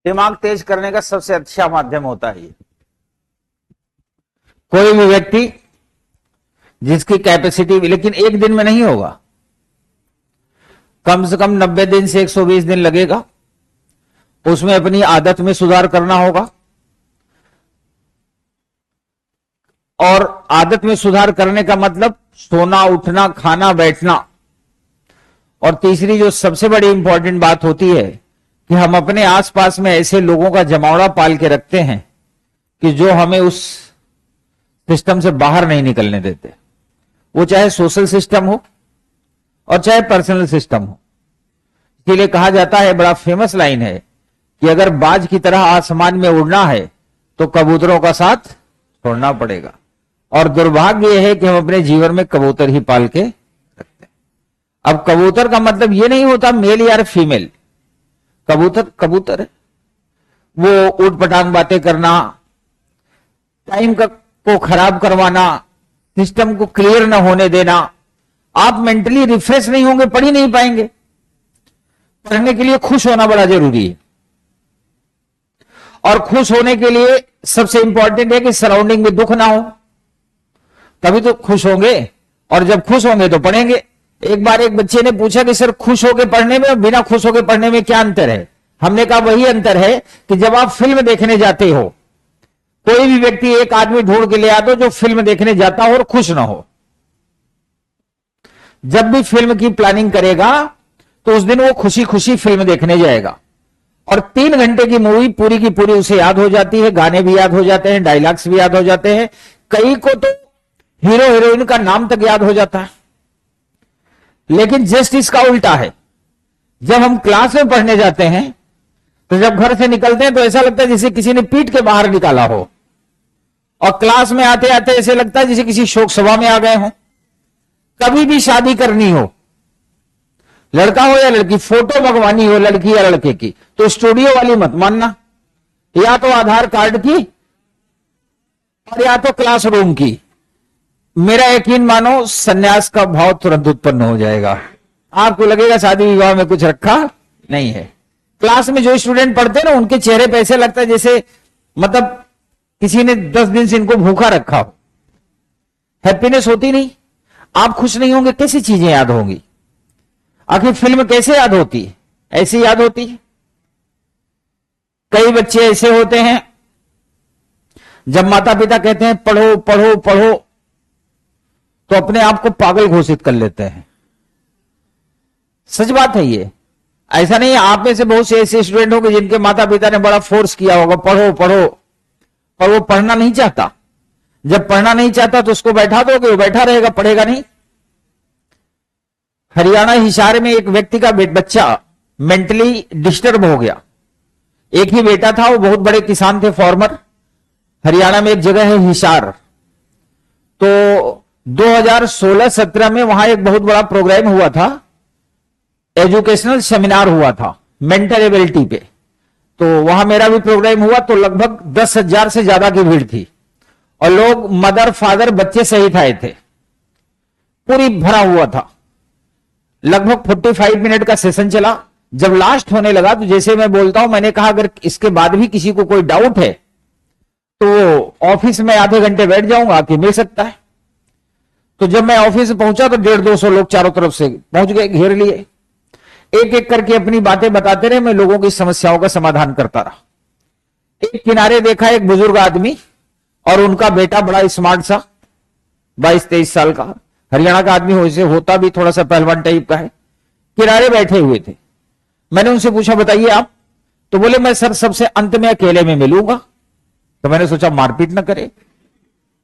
दिमाग तेज करने का सबसे अच्छा माध्यम होता है ये। कोई भी व्यक्ति जिसकी कैपेसिटी, लेकिन एक दिन में नहीं होगा, कम से कम 90 दिन से 120 दिन लगेगा। उसमें अपनी आदत में सुधार करना होगा, और आदत में सुधार करने का मतलब सोना, उठना, खाना, बैठना। और तीसरी जो सबसे बड़ी इंपॉर्टेंट बात होती है कि हम अपने आसपास में ऐसे लोगों का जमावड़ा पाल के रखते हैं कि जो हमें उस सिस्टम से बाहर नहीं निकलने देते। वो चाहे सोशल सिस्टम हो और चाहे पर्सनल सिस्टम हो। इसीलिए कहा जाता है, बड़ा फेमस लाइन है कि अगर बाज की तरह आसमान में उड़ना है तो कबूतरों का साथ छोड़ना पड़ेगा। और दुर्भाग्य यह है कि हम अपने जीवन में कबूतर ही पाल के रखते हैं। अब कबूतर का मतलब यह नहीं होता मेल या फीमेल। कबूतर कबूतर है, वो ऊट पटांग बातें करना, टाइम का को खराब करवाना, सिस्टम को क्लियर न होने देना, आप मेंटली रिफ्रेश नहीं होंगे, पढ़ ही नहीं पाएंगे। पढ़ने के लिए खुश होना बड़ा जरूरी है, और खुश होने के लिए सबसे इंपॉर्टेंट है कि सराउंडिंग में दुख ना हो, तभी तो खुश होंगे, और जब खुश होंगे तो पढ़ेंगे। एक बार एक बच्चे ने पूछा कि सर खुश होकर पढ़ने में और बिना खुश होकर पढ़ने में क्या अंतर है? हमने कहा वही अंतर है कि जब आप फिल्म देखने जाते हो, कोई भी व्यक्ति एक आदमी ढूंढ के ले आ दो जो फिल्म देखने जाता हो और खुश ना हो। जब भी फिल्म की प्लानिंग करेगा तो उस दिन वो खुशी खुशी फिल्म देखने जाएगा, और 3 घंटे की मूवी पूरी की पूरी उसे याद हो जाती है, गाने भी याद हो जाते हैं, डायलॉग्स भी याद हो जाते हैं, कई को तो हीरो हीरोइन का नाम तक याद हो जाता है। लेकिन जस्ट इसका उल्टा है, जब हम क्लास में पढ़ने जाते हैं तो जब घर से निकलते हैं तो ऐसा लगता है जैसे किसी ने पीट के बाहर निकाला हो, और क्लास में आते आते ऐसे लगता है जैसे किसी शोक सभा में आ गए हो। कभी भी शादी करनी हो, लड़का हो या लड़की, फोटो मंगवानी हो लड़की या लड़के की, तो स्टूडियो वाली मत मानना, या तो आधार कार्ड की और या तो क्लासरूम की। मेरा यकीन मानो सन्यास का भाव तुरंत उत्पन्न हो जाएगा, आपको लगेगा शादी विवाह में कुछ रखा नहीं है। क्लास में जो स्टूडेंट पढ़ते हैं ना, उनके चेहरे पे ऐसे लगता है जैसे मतलब किसी ने 10 दिन से इनको भूखा रखा हो, हैप्पीनेस होती नहीं। आप खुश नहीं होंगे, कैसी चीजें याद होंगी? आखिर फिल्म कैसे याद होती है? ऐसी याद होती है। कई बच्चे ऐसे होते हैं, जब माता पिता कहते हैं पढ़ो पढ़ो पढ़ो, तो अपने आप को पागल घोषित कर लेते हैं। सच बात है ये, ऐसा नहीं है। आप में से बहुत से ऐसे स्टूडेंट होंगे जिनके माता पिता ने बड़ा फोर्स किया होगा पढ़ो पढ़ो, और वो पढ़ना नहीं चाहता। जब पढ़ना नहीं चाहता तो उसको बैठा दोगे, वो बैठा रहेगा, पढ़ेगा नहीं। हरियाणा हिसार में एक व्यक्ति का बच्चा मेंटली डिस्टर्ब हो गया। एक ही बेटा था, वो बहुत बड़े किसान थे, फार्मर। हरियाणा में एक जगह है हिसार, तो 2016-17 में वहां एक बहुत बड़ा प्रोग्राम हुआ था, एजुकेशनल सेमिनार हुआ था मेंटल एबिलिटी पे। तो वहां मेरा भी प्रोग्राम हुआ, तो लगभग 10,000 से ज्यादा की भीड़ थी, और लोग मदर फादर बच्चे सहित आए थे, पूरी भरा हुआ था। लगभग 45 मिनट का सेशन चला। जब लास्ट होने लगा तो जैसे मैं बोलता हूं, मैंने कहा अगर इसके बाद भी किसी को कोई डाउट है तो ऑफिस में आधे घंटे बैठ जाऊंगा कि मिल सकता है। तो जब मैं ऑफिस पहुंचा तो 150-200 लोग चारों तरफ से पहुंच गए, घेर लिए। एक एक करके अपनी बातें बताते रहे, मैं लोगों की समस्याओं का समाधान करता रहा। एक किनारे देखा एक बुजुर्ग आदमी और उनका बेटा बड़ा स्मार्ट सा, 22-23 साल का, हरियाणा का आदमी वैसे होता भी थोड़ा सा पहलवान टाइप का है, किनारे बैठे हुए थे। मैंने उनसे पूछा बताइए आप, तो बोले मैं सर सबसे अंत में अकेले में मिलूंगा। तो मैंने सोचा मारपीट ना करे,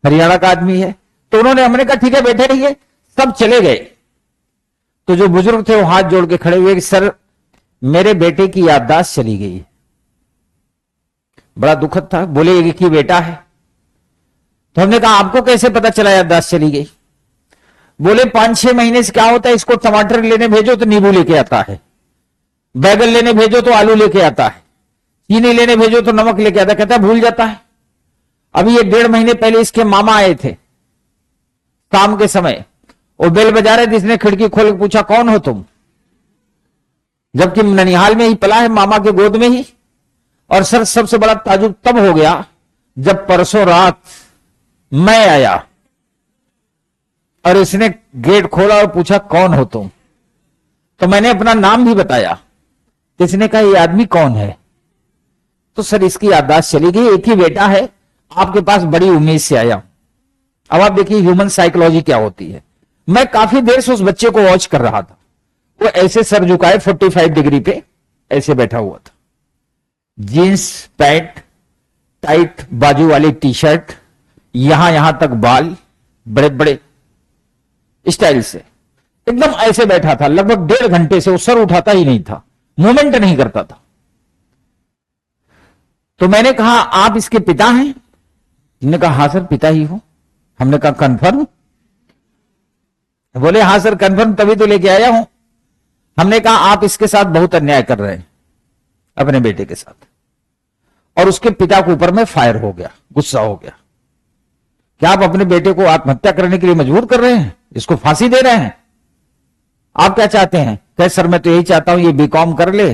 हरियाणा का आदमी है। तो उन्होंने, हमने कहा ठीक है बैठे रहिए, सब चले गए। तो जो बुजुर्ग थे वो हाथ जोड़ के खड़े हुए कि सर मेरे बेटे की याददाश्त चली गई। बड़ा दुखद था। बोले एक ही बेटा है। तो हमने कहा आपको कैसे पता चला याददाश्त चली गई? बोले 5-6 महीने से क्या होता है, इसको टमाटर लेने भेजो तो नींबू लेके आता है, बैगन लेने भेजो तो आलू लेके आता है, चीनी लेने भेजो तो नमक लेके आता है, कहता है भूल जाता है। अभी 1-1.5 महीने पहले इसके मामा आए थे, शाम के समय वो बेल बजा रहे थे, इसने खिड़की खोल के पूछा कौन हो तुम, जबकि ननिहाल में ही पला है, मामा के गोद में ही। और सर सबसे बड़ा ताजुब तब हो गया जब परसों रात मैं आया और इसने गेट खोला और पूछा कौन हो तुम। तो मैंने अपना नाम भी बताया। तो इसने कहा ये आदमी कौन है? तो सर इसकी याददाश्त चली गई, एक ही बेटा है, आपके पास बड़ी उम्मीद से आया। अब आप देखिए ह्यूमन साइकोलॉजी क्या होती है। मैं काफी देर से उस बच्चे को वॉच कर रहा था, वो ऐसे सर झुकाए 45 डिग्री पे ऐसे बैठा हुआ था, जीन्स पैंट, टाइट बाजू वाली टी शर्ट, यहां तक बाल बड़े बड़े स्टाइल से एकदम ऐसे बैठा था। लगभग 1.5 घंटे से वो सर उठाता ही नहीं था, मूवमेंट नहीं करता था। तो मैंने कहा आप इसके पिता हैं? हमने कहा हां सर पिता ही हूं। हमने कहा कंफर्म? बोले हां सर कंफर्म, तभी तो लेके आया हूं। हमने कहा आप इसके साथ बहुत अन्याय कर रहे हैं, अपने बेटे के साथ। और उसके पिता के ऊपर में फायर हो गया, गुस्सा हो गया क्या आप अपने बेटे को आत्महत्या करने के लिए मजबूर कर रहे हैं, इसको फांसी दे रहे हैं? आप क्या चाहते हैं? कहे सर मैं तो यही चाहता हूं ये बीकॉम कर ले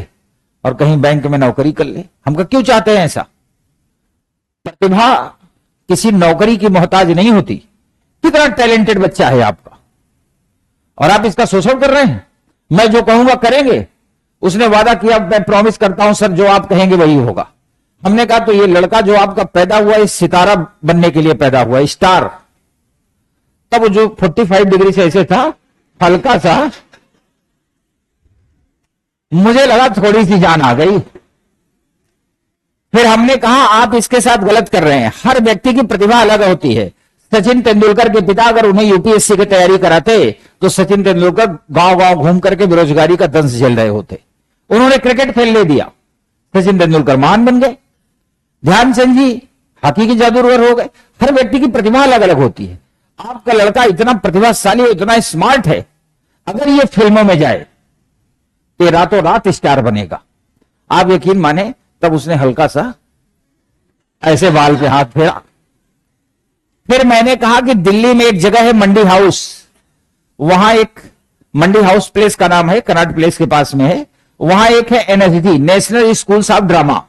और कहीं बैंक में नौकरी कर ले। हम कहा क्यों चाहते हैं ऐसा? प्रतिभा किसी नौकरी की मोहताज नहीं होती। कितना टैलेंटेड बच्चा है आपका और आप इसका शोषण कर रहे हैं। मैं जो कहूंगा करेंगे। उसने वादा किया मैं प्रॉमिस करता हूं सर जो आप कहेंगे वही होगा। हमने कहा तो ये लड़का जो आपका पैदा हुआ इस सितारा बनने के लिए पैदा हुआ, स्टार। तब जो 45 डिग्री से ऐसे था, हल्का सा, मुझे लगा थोड़ी सी जान आ गई। फिर हमने कहा आप इसके साथ गलत कर रहे हैं। हर व्यक्ति की प्रतिभा अलग होती है। सचिन तेंदुलकर के पिता अगर उन्हें यूपीएससी की तैयारी कराते तो सचिन तेंदुलकर गांव गांव घूम करके बेरोजगारी का दंश झेल रहे होते। उन्होंने क्रिकेट खेल ले दिया, सचिन तेंदुलकर महान बन गए। ध्यानचंद जी हॉकी के जादूगर हो गए। हर व्यक्ति की प्रतिभा अलग अलग होती है। आपका लड़का इतना प्रतिभाशाली, इतना स्मार्ट है, अगर ये फिल्मों में जाए तो रातों रात स्टार बनेगा। आप यकीन माने तब उसने हल्का सा ऐसे बाल पे हाथ फेरा। फिर मैंने कहा कि दिल्ली में एक जगह है मंडी हाउस, वहां एक मंडी हाउस प्लेस का नाम है, कनाट प्लेस के पास में है। वहां एक है NSD, national schools of drama.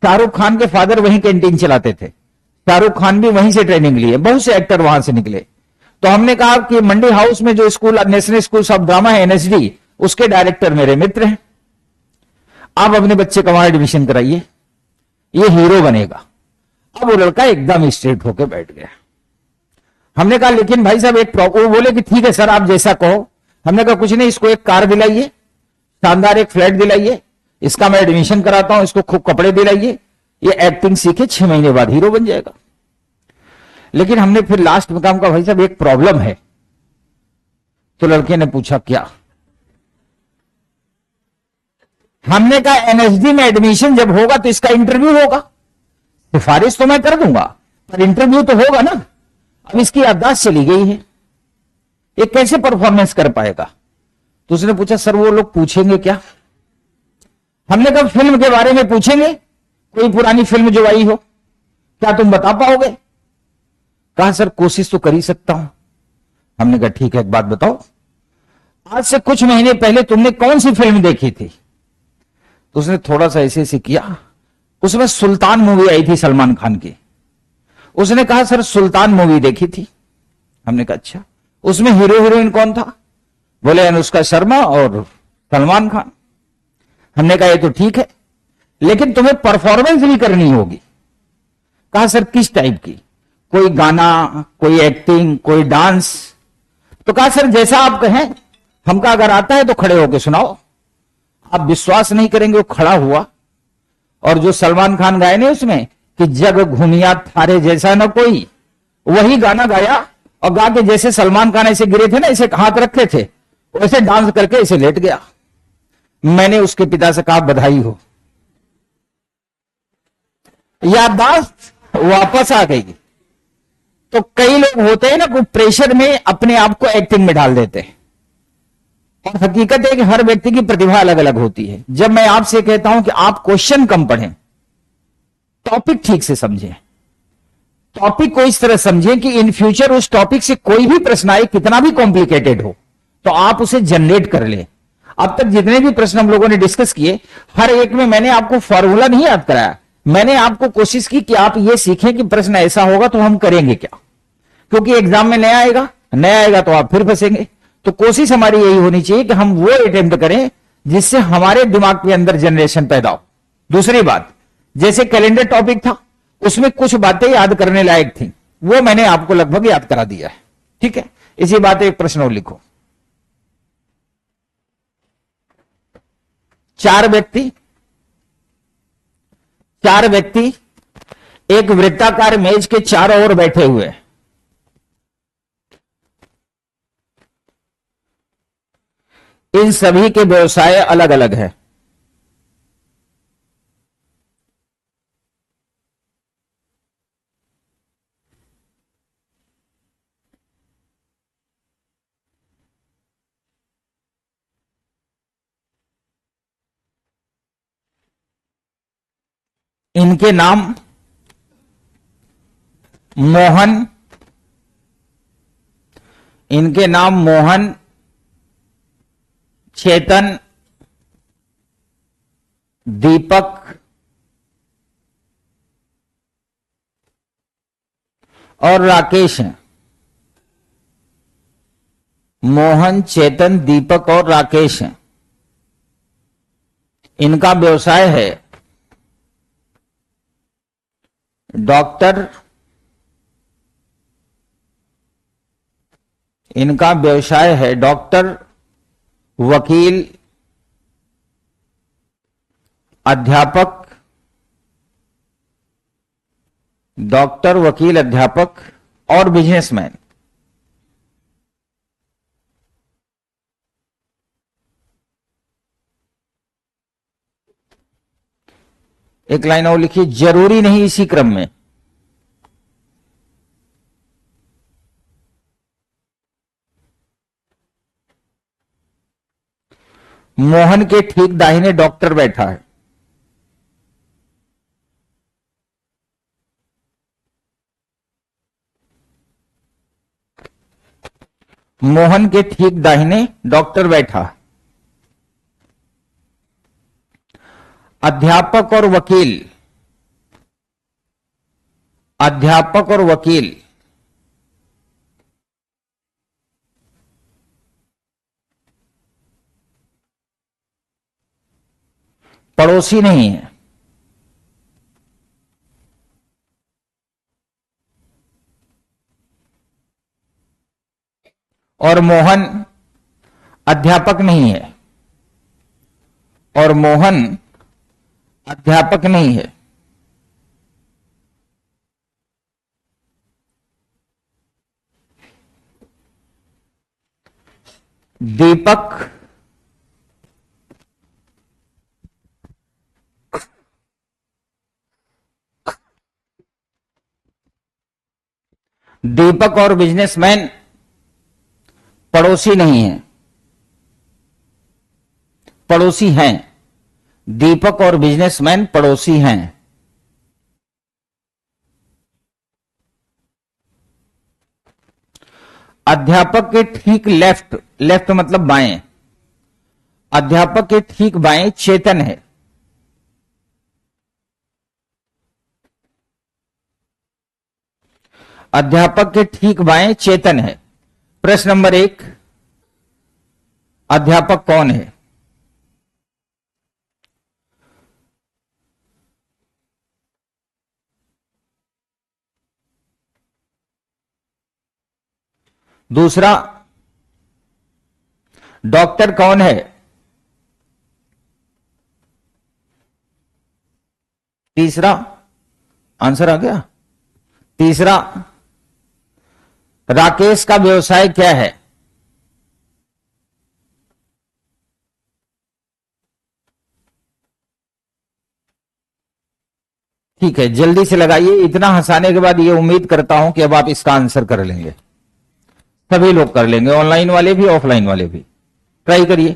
Shahrukh Khan के फादर वहीं कैंटीन चलाते थे। शाहरुख खान भी वहीं से ट्रेनिंग लिए, बहुत से एक्टर वहां से निकले। तो हमने कहा कि मंडी हाउस में जो school national schools of drama है एनएसडी, उसके डायरेक्टर मेरे मित्र हैं। आप अपने बच्चे का वहां एडमिशन कराइए, ये हीरो बनेगा। अब वो लड़का एकदम स्ट्रेट होकर बैठ गया। हमने कहा लेकिन भाई साहब एक वो बोले कि ठीक है सर आप जैसा कहो। हमने कहा कुछ नहीं, इसको एक कार दिलाइए, शानदार एक फ्लैट दिलाइए, इसका मैं एडमिशन कराता हूं, इसको खूब कपड़े दिलाइए, ये एक्टिंग सीखे 6 महीने बाद हीरो बन जाएगा। लेकिन हमने फिर लास्ट में कहा भाई साहब एक प्रॉब्लम है। तो लड़के ने पूछा क्या? हमने कहा एनएसडी में एडमिशन जब होगा तो इसका इंटरव्यू होगा। सिफारिश तो मैं कर दूंगा पर इंटरव्यू तो होगा ना। अब इसकी याददाश्त चली गई है, ये कैसे परफॉर्मेंस कर पाएगा? तो उसने पूछा सर वो लोग पूछेंगे क्या? हमने कहा फिल्म के बारे में पूछेंगे, कोई पुरानी फिल्म जो आई हो, क्या तुम बता पाओगे? कहा सर कोशिश तो कर ही सकता हूं। हमने कहा ठीक है एक बात बताओ, आज से कुछ महीने पहले तुमने कौन सी फिल्म देखी थी? तो उसने थोड़ा सा ऐसे ऐसे किया। उसमें सुल्तान मूवी आई थी सलमान खान की। उसने कहा सर सुल्तान मूवी देखी थी। हमने कहा अच्छा, उसमें हीरो हीरोइन कौन था? बोले अनुष्का शर्मा और सलमान खान। हमने कहा ये तो ठीक है लेकिन तुम्हें परफॉर्मेंस भी करनी होगी। कहा सर किस टाइप की? कोई गाना, कोई एक्टिंग, कोई डांस? तो कहा सर जैसा आप कहें। हम कहा अगर आता है तो खड़े होकर सुनाओ। आप विश्वास नहीं करेंगे, वो खड़ा हुआ और जो सलमान खान गाए ने उसमें कि जग घूमिया थारे जैसा न कोई, वही गाना गाया और गा के जैसे सलमान खान ऐसे गिरे थे ना, ऐसे हाथ रखे थे, वैसे डांस करके ऐसे लेट गया। मैंने उसके पिता से कहा बधाई हो, याददाश्त वापस आ गई। तो कई लोग होते हैं ना को प्रेशर में अपने आप को एक्टिंग में डाल देते हैं और हकीकत है कि हर व्यक्ति की प्रतिभा अलग अलग होती है। जब मैं आपसे कहता हूं कि आप क्वेश्चन कम पढ़ें, टॉपिक ठीक से समझें, टॉपिक को इस तरह समझें कि इन फ्यूचर उस टॉपिक से कोई भी प्रश्न आए, कितना भी कॉम्प्लिकेटेड हो, तो आप उसे जनरेट कर लें। अब तक जितने भी प्रश्न हम लोगों ने डिस्कस किए, हर एक में मैंने आपको फॉर्मूला नहीं याद कराया। मैंने आपको कोशिश की कि आप ये सीखें कि प्रश्न ऐसा होगा तो हम करेंगे क्या, क्योंकि एग्जाम में नया आएगा तो आप फिर फंसेंगे। तो कोशिश हमारी यही होनी चाहिए कि हम वो अटेम्प्ट करें जिससे हमारे दिमाग के अंदर जनरेशन पैदा हो। दूसरी बात, जैसे कैलेंडर टॉपिक था उसमें कुछ बातें याद करने लायक थी, वो मैंने आपको लगभग याद करा दिया है। ठीक है, इसी बात एक प्रश्न और लिखो। चार व्यक्ति एक वृत्ताकार मेज के चारों ओर बैठे हुए हैं। इन सभी के व्यवसाय अलग अलग हैं। इनके नाम मोहन, इनके नाम मोहन, चेतन, दीपक और राकेश हैं। मोहन, चेतन, दीपक और राकेश हैं। इनका व्यवसाय है डॉक्टर, इनका व्यवसाय है डॉक्टर, वकील, अध्यापक, डॉक्टर, वकील, अध्यापक और बिजनेसमैन। एक लाइन और लिखिए, जरूरी नहीं इसी क्रम में। मोहन के ठीक दाहिने डॉक्टर बैठा है। मोहन के ठीक दाहिने डॉक्टर बैठा है। अध्यापक और वकील, अध्यापक और वकील पड़ोसी नहीं है। और मोहन अध्यापक नहीं है। और मोहन अध्यापक नहीं है। दीपक दीपक और बिजनेसमैन पड़ोसी नहीं है, पड़ोसी हैं। दीपक और बिजनेसमैन पड़ोसी हैं। अध्यापक के ठीक लेफ्ट, लेफ्ट मतलब बाएं, अध्यापक के ठीक बाएं चेतन है। अध्यापक के ठीक बाएं चेतन है। प्रश्न नंबर 1, अध्यापक कौन है? दूसरा, डॉक्टर कौन है? तीसरा, आंसर आ गया। तीसरा, राकेश का व्यवसाय क्या है? ठीक है, जल्दी से लगाइए। इतना हंसाने के बाद ये उम्मीद करता हूं कि अब आप इसका आंसर कर लेंगे। सभी लोग कर लेंगे, ऑनलाइन वाले भी, ऑफलाइन वाले भी। ट्राई करिए।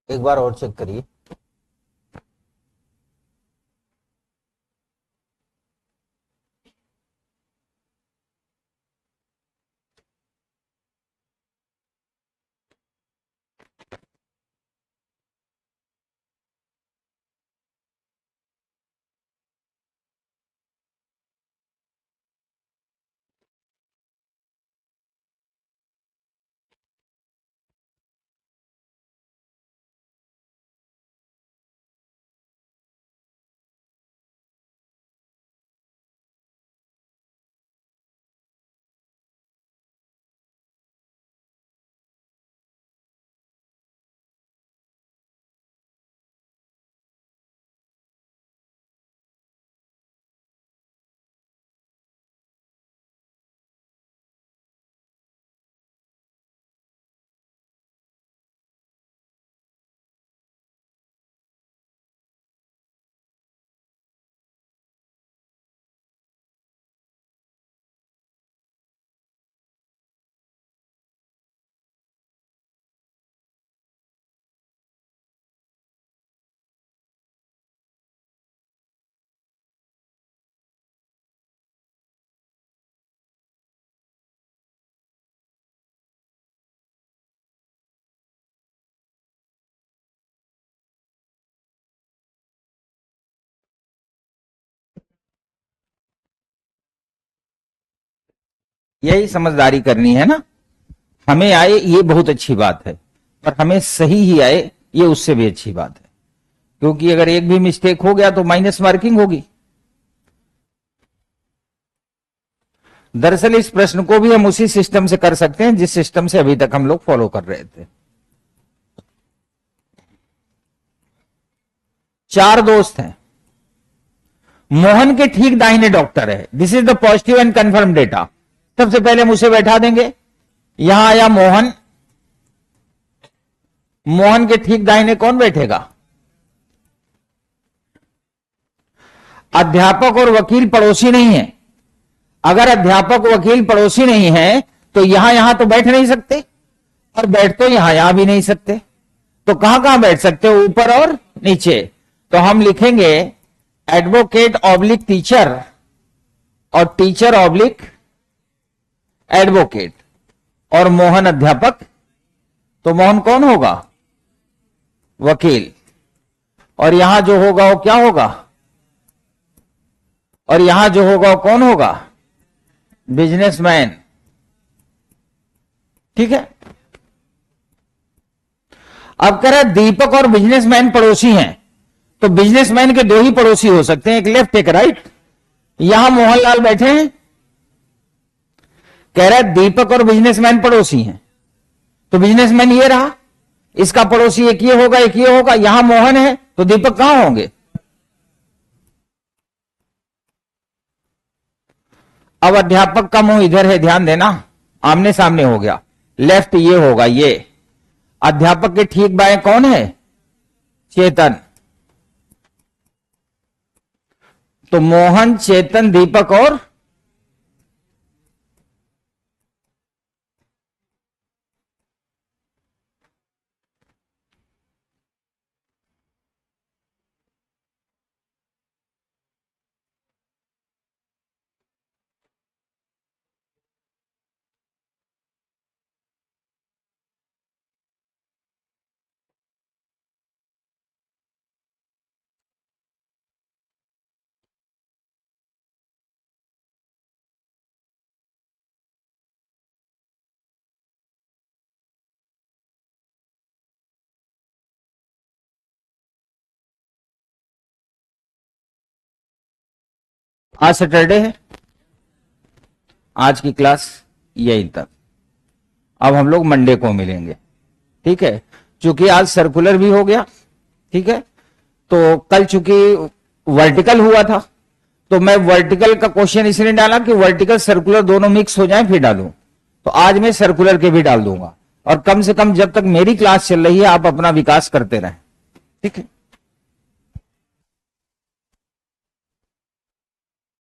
एक बार और चेक करिए। यही समझदारी करनी है ना। हमें आए ये बहुत अच्छी बात है, पर हमें सही ही आए ये उससे भी अच्छी बात है, क्योंकि अगर एक भी मिस्टेक हो गया तो माइनस मार्किंग होगी। दरअसल इस प्रश्न को भी हम उसी सिस्टम से कर सकते हैं जिस सिस्टम से अभी तक हम लोग फॉलो कर रहे थे। 4 दोस्त हैं, मोहन के ठीक दाहिने डॉक्टर है। This is the positive and confirm data. सबसे पहले हम उसे बैठा देंगे। यहां आया मोहन, मोहन के ठीक दाहिने कौन बैठेगा? अध्यापक और वकील पड़ोसी नहीं है। अगर अध्यापक वकील पड़ोसी नहीं है तो यहां तो बैठ नहीं सकते, और बैठ तो यहां भी नहीं सकते। तो कहां बैठ सकते हो? ऊपर और नीचे। तो हम लिखेंगे एडवोकेट ऑब्लिक टीचर और टीचर ऑब्लिक एडवोकेट, और मोहन अध्यापक। तो मोहन कौन होगा? वकील। और यहां जो होगा वो क्या होगा? और यहां जो होगा वो कौन होगा? बिजनेसमैन। ठीक है। अब कह रहा है दीपक और बिजनेसमैन पड़ोसी हैं, तो बिजनेसमैन के 2 ही पड़ोसी हो सकते हैं, एक लेफ्ट एक राइट। यहां मोहनलाल बैठे हैं, कह रहा है दीपक और बिजनेसमैन पड़ोसी हैं, तो बिजनेसमैन ये रहा, इसका पड़ोसी एक ये होगा एक ये होगा। यहां मोहन है तो दीपक कहां होंगे? अब अध्यापक का मुंह इधर है, ध्यान देना, आमने सामने हो गया। लेफ्ट ये होगा ये। अध्यापक के ठीक बाएं कौन है? चेतन। तो मोहन, चेतन, दीपक और आज सैटरडे है, आज की क्लास यहीं तक। अब हम लोग मंडे को मिलेंगे, ठीक है। चूंकि आज सर्कुलर भी हो गया, ठीक है, तो कल चूंकि वर्टिकल हुआ था तो मैं वर्टिकल का क्वेश्चन इसलिए डाला कि वर्टिकल सर्कुलर दोनों मिक्स हो जाए फिर डालूं। तो आज मैं सर्कुलर के भी डाल दूंगा, और कम से कम जब तक मेरी क्लास चल रही है आप अपना विकास करते रहें, ठीक है।